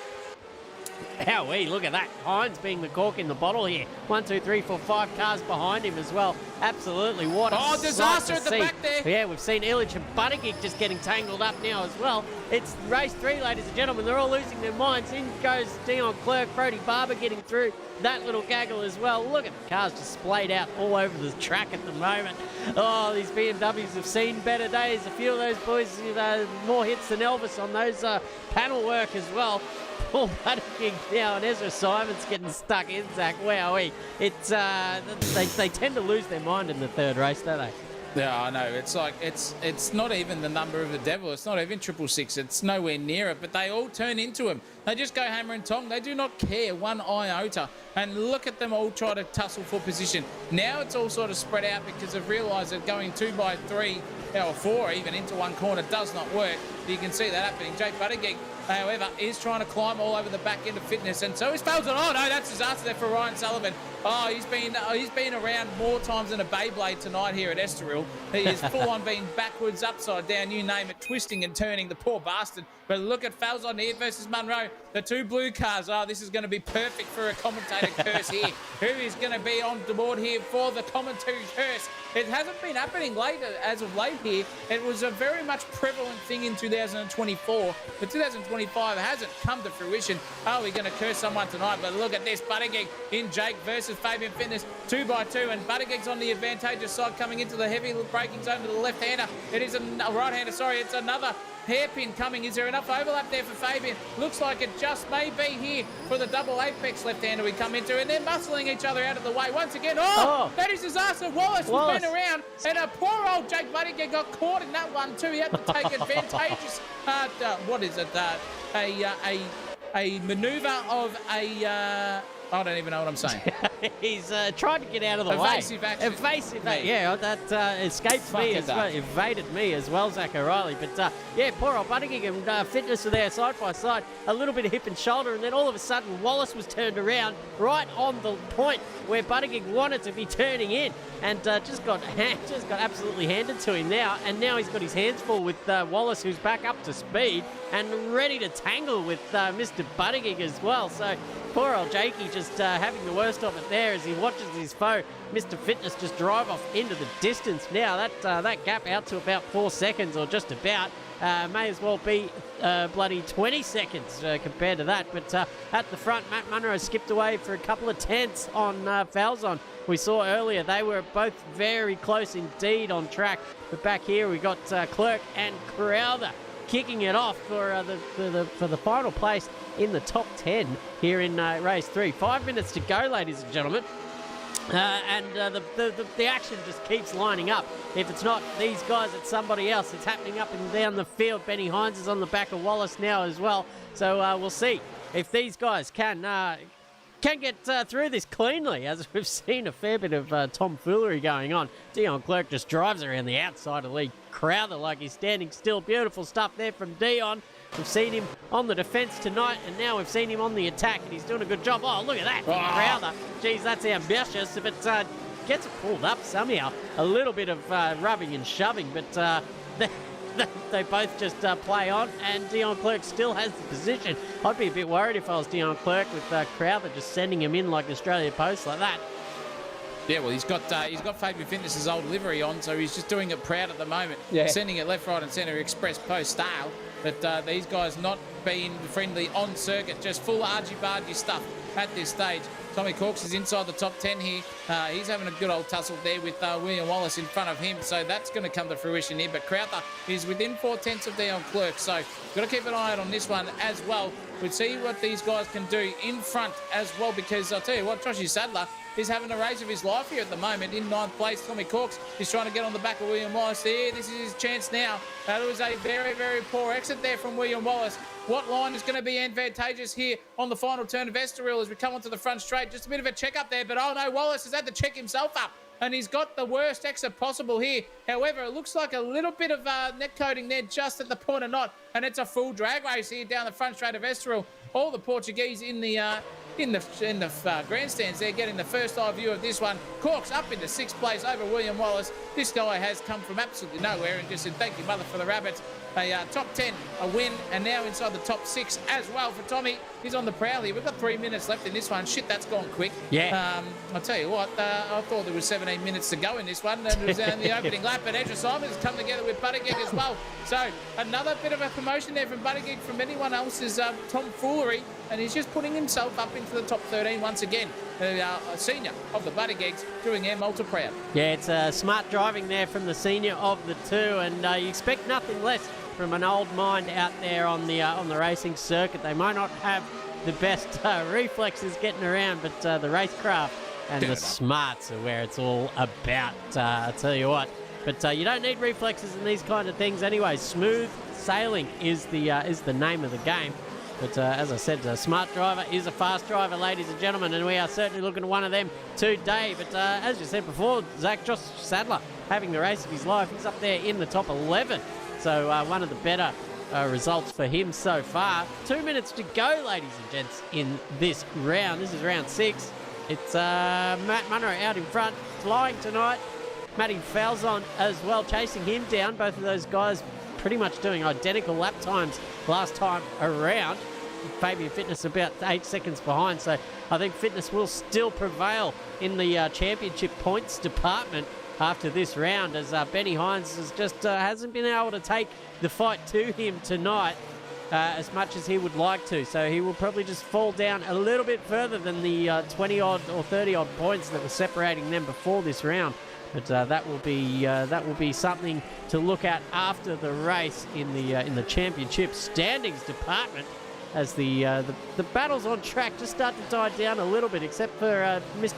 Howee, look at that. Hines being the cork in the bottle here. 1, 2, 3, 4, 5 cars behind him as well. Absolutely. What a Oh, disaster at the back there. Yeah, we've seen Illich and Buttigieg just getting tangled up now as well. It's race 3, ladies and gentlemen. They're all losing their minds. In goes Dion Clerk, Brody Barber getting through that little gaggle as well. Look at the cars just splayed out all over the track at the moment. Oh, these BMWs have seen better days. A few of those boys, more hits than Elvis on those panel work as well. Paul Buttigieg now and Ezra Simon's getting stuck in, Zach. Wowee. It's, they tend to lose their mind in the third race, don't they? Yeah, I know. It's like it's not even the number of the devil. It's not even 666. It's nowhere near it. But they all turn into him. They just go hammer and tong. They do not care one iota. And look at them all try to tussle for position. Now it's all sort of spread out because they've realised that going 2 by 3 or 4 even into one corner does not work. You can see that happening. Jake Buttigieg, however, is trying to climb all over the back end of fitness, and so is Felton. Oh no, that's disaster there for Ryan Sullivan. Oh, he's been around more times than a Beyblade tonight here at Estoril. He is full on being backwards, upside down, you name it, twisting and turning, the poor bastard. But look at Falzon here versus Munro. The 2 blue cars. Oh, this is going to be perfect for a commentator curse here. Who is going to be on the board here for the commentary curse? It hasn't been happening as of late here. It was a very much prevalent thing in 2024, but 2025 hasn't come to fruition. Oh, we're going to curse someone tonight, but look at this. Buttigieg in Jake versus Fabian Fitness, 2 by 2, and Buttigieg's on the advantageous side coming into the heavy braking zone to the left-hander. It is a right-hander, sorry, it's another hairpin coming. Is there enough overlap there for Fabian? Looks like it just may be here for the double apex left-hander we come into, and they're muscling each other out of the way once again. Oh. That is disaster. Wallace was been around, and a poor old Jake Buttigieg got caught in that one too. He had to take advantageous what is it, a maneuver of a I don't even know what I'm saying. He's trying to get out of the way. Evasive action. Evasive action. Yeah, that escaped me as well. Evaded me as well, Zach O'Reilly. But yeah, poor old Buttigieg and Fitness are there side by side. A little bit of hip and shoulder, and then all of a sudden Wallace was turned around right on the point where Buttigieg wanted to be turning in, and just got absolutely handed to him now. And now he's got his hands full with Wallace, who's back up to speed and ready to tangle with Mr. Buttigieg as well. So poor old Jakey just having the worst of it there as he watches his foe, Mr. Fitness, just drive off into the distance. Now that gap out to about 4 seconds or just about. May as well be bloody 20 seconds compared to that. But at the front, Matt Munro skipped away for a couple of tenths on Falzon. We saw earlier they were both very close indeed on track. But back here we got Clerk and Crowther kicking it off for the final place in the top 10 here in race 3. 5 minutes to go, ladies and gentlemen. And the action just keeps lining up. If it's not these guys, it's somebody else. It's happening up and down the field. Benny Hines is on the back of Wallace now as well. So we'll see if these guys can get through this cleanly, as we've seen a fair bit of tomfoolery going on. Dion Clerk just drives around the outside of Lee Crowther like he's standing still. Beautiful stuff there from Dion. We've seen him on the defence tonight, and now we've seen him on the attack, and he's doing a good job. Oh, look at that from Crowther. Geez, that's ambitious, but gets it pulled up somehow. A little bit of rubbing and shoving, but they both just play on, and Dion Clerk still has the position. I'd be a bit worried if I was Dion Clerk with Crowther just sending him in like Australia Post like that. Yeah, well, he's got Fabian Fitness's old livery on, so he's just doing it proud at the moment. Yeah. Sending it left, right and centre, express post style. But these guys not being friendly on circuit, just full argy-bargy stuff at this stage. Tommy Corks is inside the top 10 here. He's having a good old tussle there with William Wallace in front of him, so that's going to come to fruition here. But Crowther is within 4 tenths of Dion Clerk, so got to keep an eye out on this one as well. We'll see what these guys can do in front as well, because I'll tell you what, Joshy Sadler is having a race of his life here at the moment in 9th place. Tommy Corks is trying to get on the back of William Wallace there. This is his chance now. That was a very, very poor exit there from William Wallace. What line is going to be advantageous here on the final turn of Estoril as we come onto the front straight? Just a bit of a check up there, but oh no, Wallace has had to check himself up, and he's got the worst exit possible here. However, it looks like a little bit of net coating there just at the point of knot, and it's a full drag race here down the front straight of Estoril. All the Portuguese in the grandstands there, getting the first eye view of this one. Corks up into 6th place over William Wallace. This guy has come from absolutely nowhere and just said, thank you, mother, for the rabbits. a top 10, a win, and now inside the top 6 as well for Tommy. He's on the prowl here. We've got 3 minutes left in this one. Shit, that's gone quick. Yeah. I'll tell you what, I thought there was 17 minutes to go in this one, and it was in the opening lap, and Ezra Simons has come together with Buttigieg as well. So another bit of a promotion there from Buttigieg from anyone else's tomfoolery, and he's just putting himself up into the top 13 once again. A senior of the Buttiguegs doing air multi proud. Yeah, it's smart driving there from the senior of the two, and you expect nothing less from an old mind out there on the racing circuit. They might not have the best reflexes getting around, but the racecraft and the smarts are where it's all about. I tell you what, but you don't need reflexes in these kind of things anyway. Smooth sailing is the name of the game. But as I said, a smart driver is a fast driver, ladies and gentlemen, and we are certainly looking at one of them today. But as you said before, Zach, Josh Sadler having the race of his life. He's up there in the top 11. So one of the better results for him so far. 2 minutes to go, ladies and gents, in this round. This is round 6. It's Matt Munro out in front, flying tonight. Matty Falzon as well, chasing him down. Both of those guys pretty much doing identical lap times last time around. Fabian Fitness about 8 seconds behind, so I think Fitness will still prevail in the championship points department after this round, as Benny Hines has just hasn't been able to take the fight to him tonight as much as he would like to. So he will probably just fall down a little bit further than the 20-odd or 30-odd points that were separating them before this round. But that will be something to look at after the race in the championship standings department, as the battles on track just start to die down a little bit, except for Mr.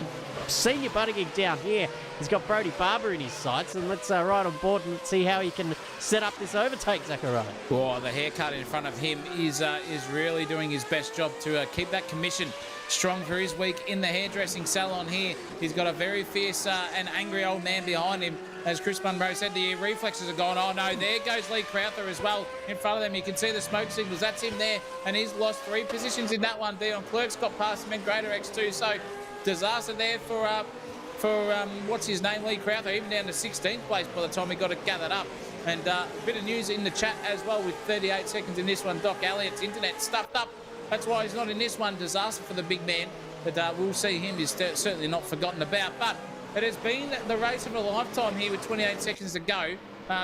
Senior Buttigieg down here. He's got Brody Barber in his sights, and let's ride on board and see how he can set up this overtake, Zachariah. Oh, the haircut in front of him is really doing his best job to keep that commission strong for his week in the hairdressing salon here. He's got a very fierce and angry old man behind him. As Chris Munro said, the reflexes are gone. Oh, no, there goes Lee Crowther as well. In front of them, you can see the smoke signals. That's him there, and he's lost 3 positions in that one. Dion Clerk's got past him in Greater X2, so disaster there for what's his name, Lee Crowther, even down to 16th place by the time he got it gathered up. And a bit of news in the chat as well with 38 seconds in this one. Doc Elliott's internet stuffed up. That's why he's not in this one. Disaster for the big man. But we'll see him. He's certainly not forgotten about. But it has been the race of a lifetime here with 28 seconds to go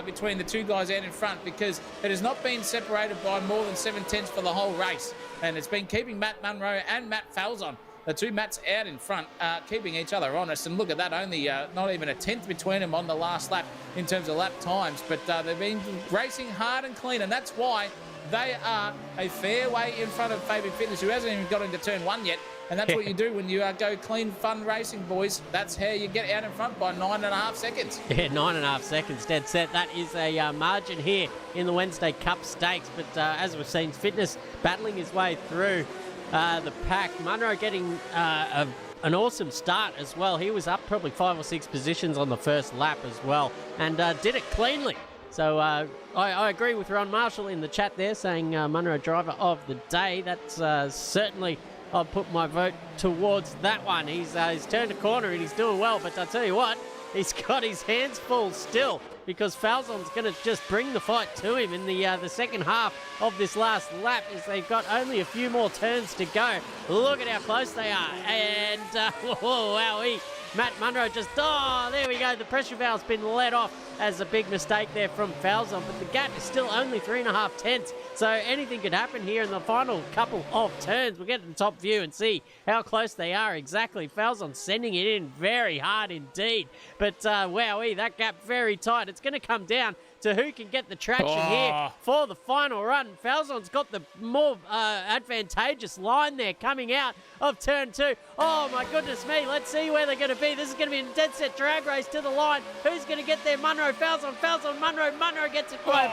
between the two guys out in front, because it has not been separated by more than 7/10 for the whole race. And it's been keeping Matt Munro and Matt Falzon, the two Matts out in front, keeping each other honest. And look at that, only not even a 10th between them on the last lap in terms of lap times. But they've been racing hard and clean, and that's why they are a fair way in front of Fabian Fitness, who hasn't even got into turn 1 yet. And that's what you do when you go clean, fun racing, boys. That's how you get out in front by 9.5 seconds. Yeah, 9.5 seconds, dead set. That is a margin here in the Wednesday Cup Stakes. But as we've seen, Fitness battling his way through the pack. Munro getting an awesome start as well. He was up probably 5 or 6 positions on the first lap as well, and did it cleanly. So I agree with Ron Marshall in the chat there, saying Munro driver of the day. That's certainly, I'll put my vote towards that one. He's turned a corner and he's doing well, but I tell you what, he's got his hands full still, because Falzon's going to just bring the fight to him in the second half of this last lap, as they've got only a few more turns to go. Look at how close they are. And, whoa, wowee. Matt Munro just, there we go. The pressure valve's been let off as a big mistake there from Falzon, but the gap is still only 3.5 tenths. So anything could happen here in the final couple of turns. We'll get to the top view and see how close they are exactly. Falzon sending it in very hard indeed. But wowee, that gap very tight. It's going to come down to who can get the traction here for the final run. Falzon's got the more advantageous line there coming out of turn 2. Oh my goodness me, let's see where they're going to be. This is going to be a dead set drag race to the line. Who's going to get there? Munro, Falzon, Munro. Munro gets it by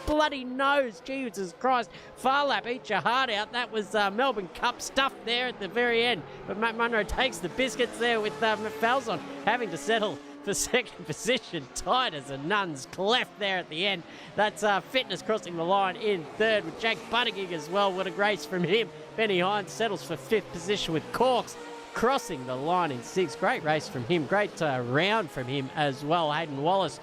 bloody nose. Jesus Christ. Far lap, eat your heart out. That was Melbourne Cup stuff there at the very end. But Matt Munro takes the biscuits there with Falzon having to settle for second position, tight as a nun's cleft there at the end. That's Fitness crossing the line in third with Jack Buttigieg as well. What a grace from him. Benny Hines settles for 5th position with Corks. crossing the line in 6th. Great race from him. Great round from him as well. Hayden Wallace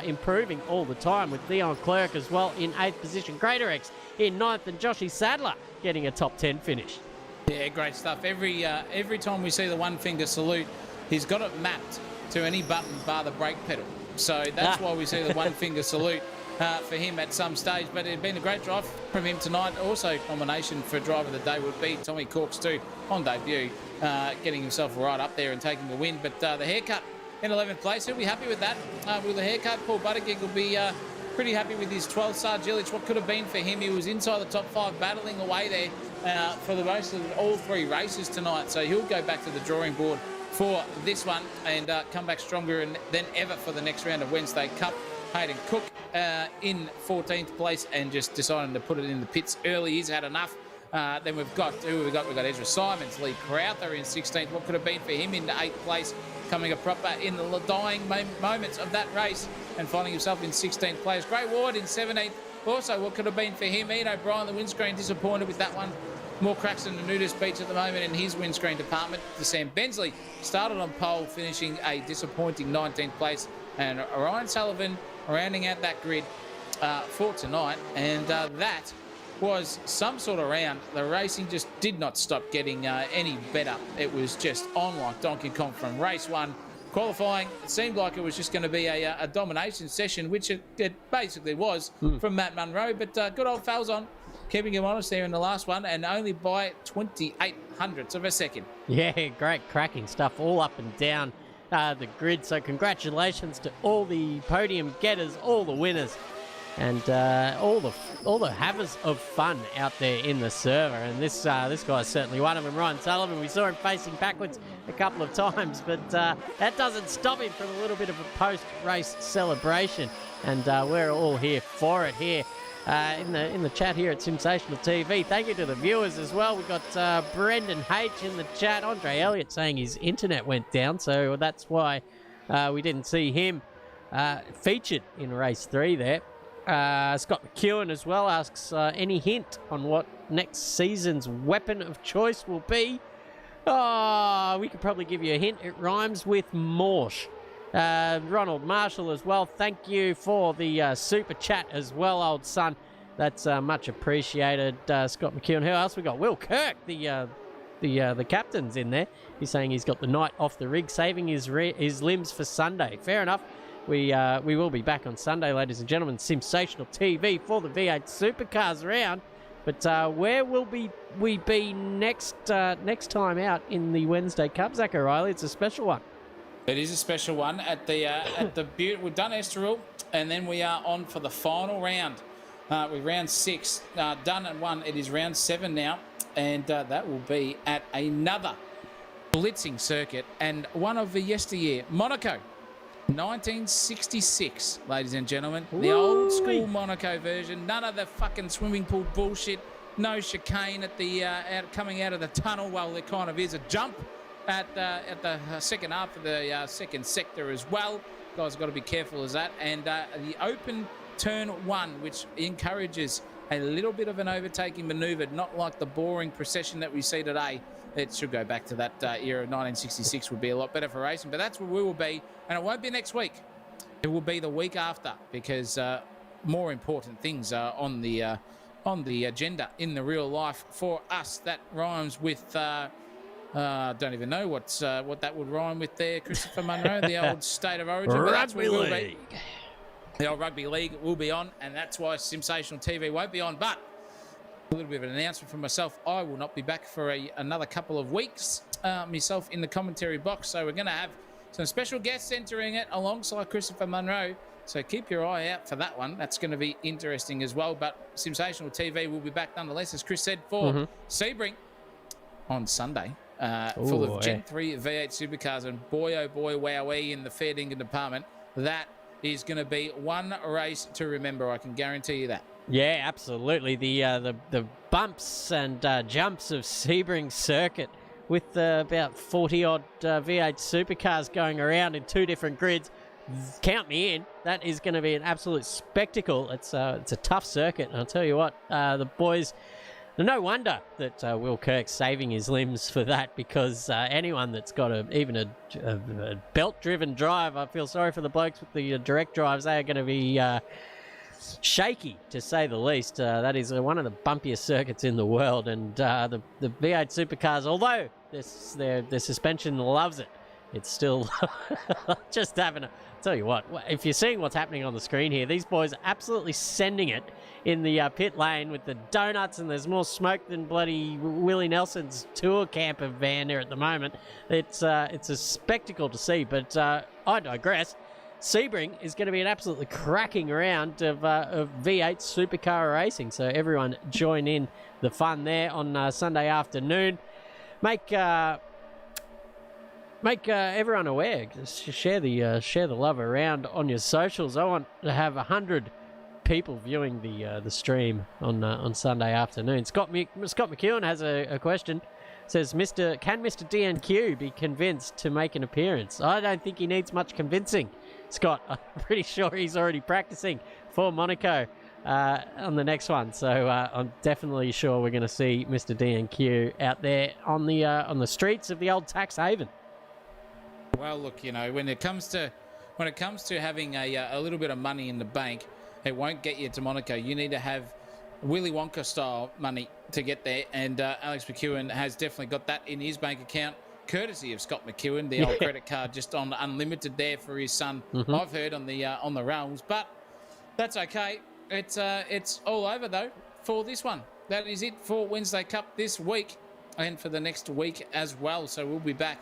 improving all the time with Leon Clerk as well in 8th position. Greater-X in 9th, and Joshy Sadler getting a top 10 finish. Yeah, great stuff. Every time we see the one-finger salute, he's got it mapped to any button bar the brake pedal. So that's why we see the one-finger salute for him at some stage. But it's been a great drive from him tonight. Also, nomination for Driver of the Day would be Tommy Corks too on debut, getting himself right up there and taking the win. But the haircut in 11th place, he'll be happy with that. With the haircut, Paul Buttigieg will be pretty happy with his 12th. Sargilic, what could have been for him, he was inside the top 5 battling away there for the most of all 3 races tonight. So he'll go back to the drawing board for this one and come back stronger than ever for the next round of Wednesday Cup. Hayden Cook in 14th place and just deciding to put it in the pits early. He's had enough. Then we've got Ezra Simons, Lee Crowther in 16th. What could have been for him in 8th place, coming a proper in the dying moments of that race and finding himself in 16th place. Gray Ward in 17th. Also, what could have been for him? Ian O'Brien, the windscreen, disappointed with that one. More cracks than the nudist beach at the moment in his windscreen department. The Sam Bensley started on pole, finishing a disappointing 19th place. And Ryan Sullivan rounding out that grid for tonight. And that was some sort of round. The racing just did not stop getting any better. It was just on like Donkey Kong from race 1. Qualifying, it seemed like it was just going to be a domination session, which it basically was from Matt Munro. But good old Falzon keeping him honest there in the last one, and only by 28 hundredths of a second. Yeah, great cracking stuff all up and down the grid. So congratulations to all the podium getters, all the winners, and all the havers of fun out there in the server. And this guy's certainly one of them. Ryan Sullivan, we saw him facing backwards a couple of times, but that doesn't stop him from a little bit of a post-race celebration. And we're all here for it here. In the chat here at Sensational TV. Thank you to the viewers as well. We've got Brendan H in the chat. Andre Elliott saying his internet went down, so that's why we didn't see him featured in race 3 there. Scott McEwen as well asks any hint on what next season's weapon of choice will be. Oh, we could probably give you a hint. It rhymes with Morsh. Ronald Marshall as well. Thank you for the super chat as well, old son. That's much appreciated. Scott McEwen. Who else we got? Will Kirk, the captain's in there. He's saying he's got the night off the rig, saving his limbs for Sunday. Fair enough. We will be back on Sunday, ladies and gentlemen. Sensational TV for the V8 Supercars round. But where will we be next time out in the Wednesday Cup, Zach O'Reilly? It's a special one. It is a special one at the Butte. We've done Estoril, and then we are on for the final round. With round 6 done and won. It is round 7 now, and that will be at another blitzing circuit and one of the yesteryear, Monaco, 1966, ladies and gentlemen. The old school Monaco version. None of the fucking swimming pool bullshit. No chicane at the coming out of the tunnel. Well, there kind of is a jump at the second half of the second sector as well. Guys have got to be careful as that. And the open turn 1, which encourages a little bit of an overtaking manoeuvre, not like the boring procession that we see today. It should go back to that era of 1966, would be a lot better for racing. But that's where we will be. And it won't be next week. It will be the week after, because more important things are on the agenda in the real life for us. That rhymes with... don't even know what that would rhyme with there, Christopher Munro, the old state of origin. But that's where we'll be. The old rugby league will be on, and that's why Sensational TV won't be on. But a little bit of an announcement from myself. I will not be back for another couple of weeks, myself in the commentary box. So we're going to have some special guests entering it alongside Christopher Munro. So keep your eye out for that one. That's going to be interesting as well. But Sensational TV will be back nonetheless, as Chris said, for Sebring on Sunday. Full of Gen 3 V8 supercars, and boy oh boy wowee in the fair dinkum department. That is going to be one race to remember, I can guarantee you that. Yeah, absolutely. The bumps and jumps of Sebring Circuit with about 40 odd V8 supercars going around in 2 different grids. Count me in. That is going to be an absolute spectacle. It's a tough circuit, and I'll tell you what, the boys No wonder that Will Kirk's saving his limbs for that, because anyone that's got even a belt-driven drive, I feel sorry for the blokes with the direct drives. They are going to be shaky, to say the least. That is one of the bumpiest circuits in the world, and the V8 supercars, although their suspension loves it, it's still just having a... Tell you what, if you're seeing what's happening on the screen here, these boys are absolutely sending it in the pit lane with the donuts, and there's more smoke than bloody Willie Nelson's tour camper van there at the moment. It's a spectacle to see, but I digress. Sebring is going to be an absolutely cracking round of V8 supercar racing, so everyone join in the fun there on Sunday afternoon. Make everyone aware. Share the love around on your socials. I want to have 100 people viewing the stream on Sunday afternoon. Scott McEwen has a question. Says, can Mr. DNQ be convinced to make an appearance? I don't think he needs much convincing, Scott. I'm pretty sure he's already practicing for Monaco on the next one. So I'm definitely sure we're going to see Mr. DNQ out there on the streets of the old tax haven. Well, look, when it comes to having a little bit of money in the bank, it won't get you to Monaco. You need to have Willy Wonka style money to get there, and Alex McEwen has definitely got that in his bank account, courtesy of Scott McEwen, the old credit card just on unlimited there for his son. I've heard on the realms, but that's okay. It's all over though for this one. That is it for Wednesday Cup this week and for the next week as well. So we'll be back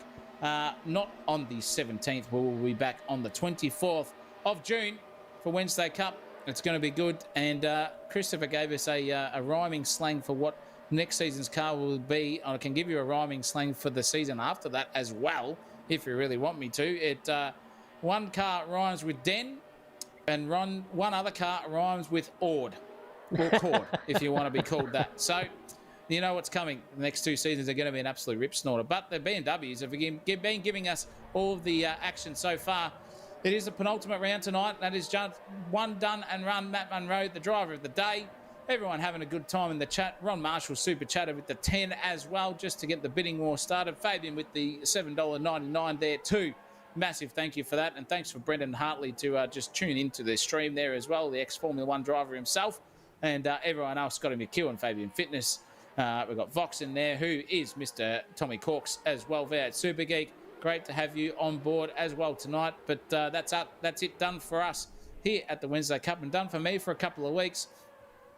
not on the 17th, but we'll be back on the 24th of June for Wednesday Cup. It's going to be good, and Christopher gave us a rhyming slang for what next season's car will be. I can give you a rhyming slang for the season after that as well, if you really want me to. One car rhymes with den, and one other car rhymes with ord, or cord, if you want to be called that. So, you know what's coming. The next two seasons are going to be an absolute rip snorter. But the BMWs have been giving us all of the action so far. It is the penultimate round tonight. That is just one done and run. Matt Munro, the driver of the day. Everyone having a good time in the chat. Ron Marshall super chatted with the 10 as well, just to get the bidding war started. Fabian with the $7.99 there too. Massive thank you for that. And thanks for Brendan Hartley to just tune into the stream there as well, the ex-Formula 1 driver himself. And everyone else, Scotty McEwen, Fabian Fitness. We've got Vox in there, who is Mr. Tommy Corks as well, V8 Super Geek. Great to have you on board as well tonight. But that's it done for us here at the Wednesday Cup, and done for me for a couple of weeks.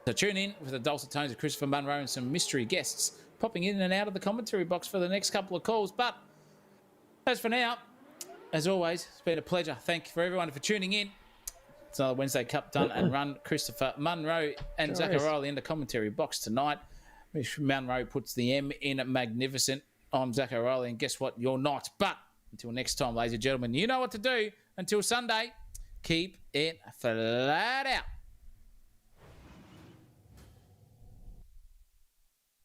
So tune in with the dulcet tones of Christopher Munro and some mystery guests popping in and out of the commentary box for the next couple of calls. But as for now, as always, it's been a pleasure. Thank you for everyone for tuning in. It's another Wednesday Cup done and run. Christopher Munro and Zach O'Reilly in the commentary box tonight. Munro puts the M in magnificent. I'm Zach O'Reilly, and guess what? You're not. But until next time, ladies and gentlemen, you know what to do. Until Sunday, keep it flat out.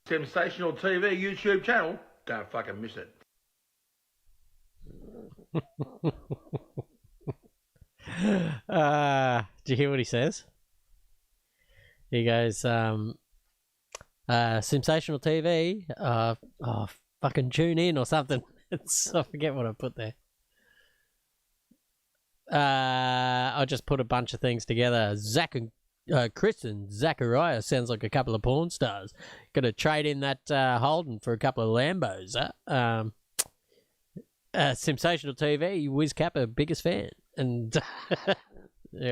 Sensational TV YouTube channel. Don't fucking miss it. Do you hear what he says? He goes, sensational TV, fucking tune in or something. I forget what I put there. I just put a bunch of things together. Zach and Chris and Zachariah sounds like a couple of porn stars. Got to trade in that Holden for a couple of Lambos. Sensational TV, Wiz Kappa, biggest fan. And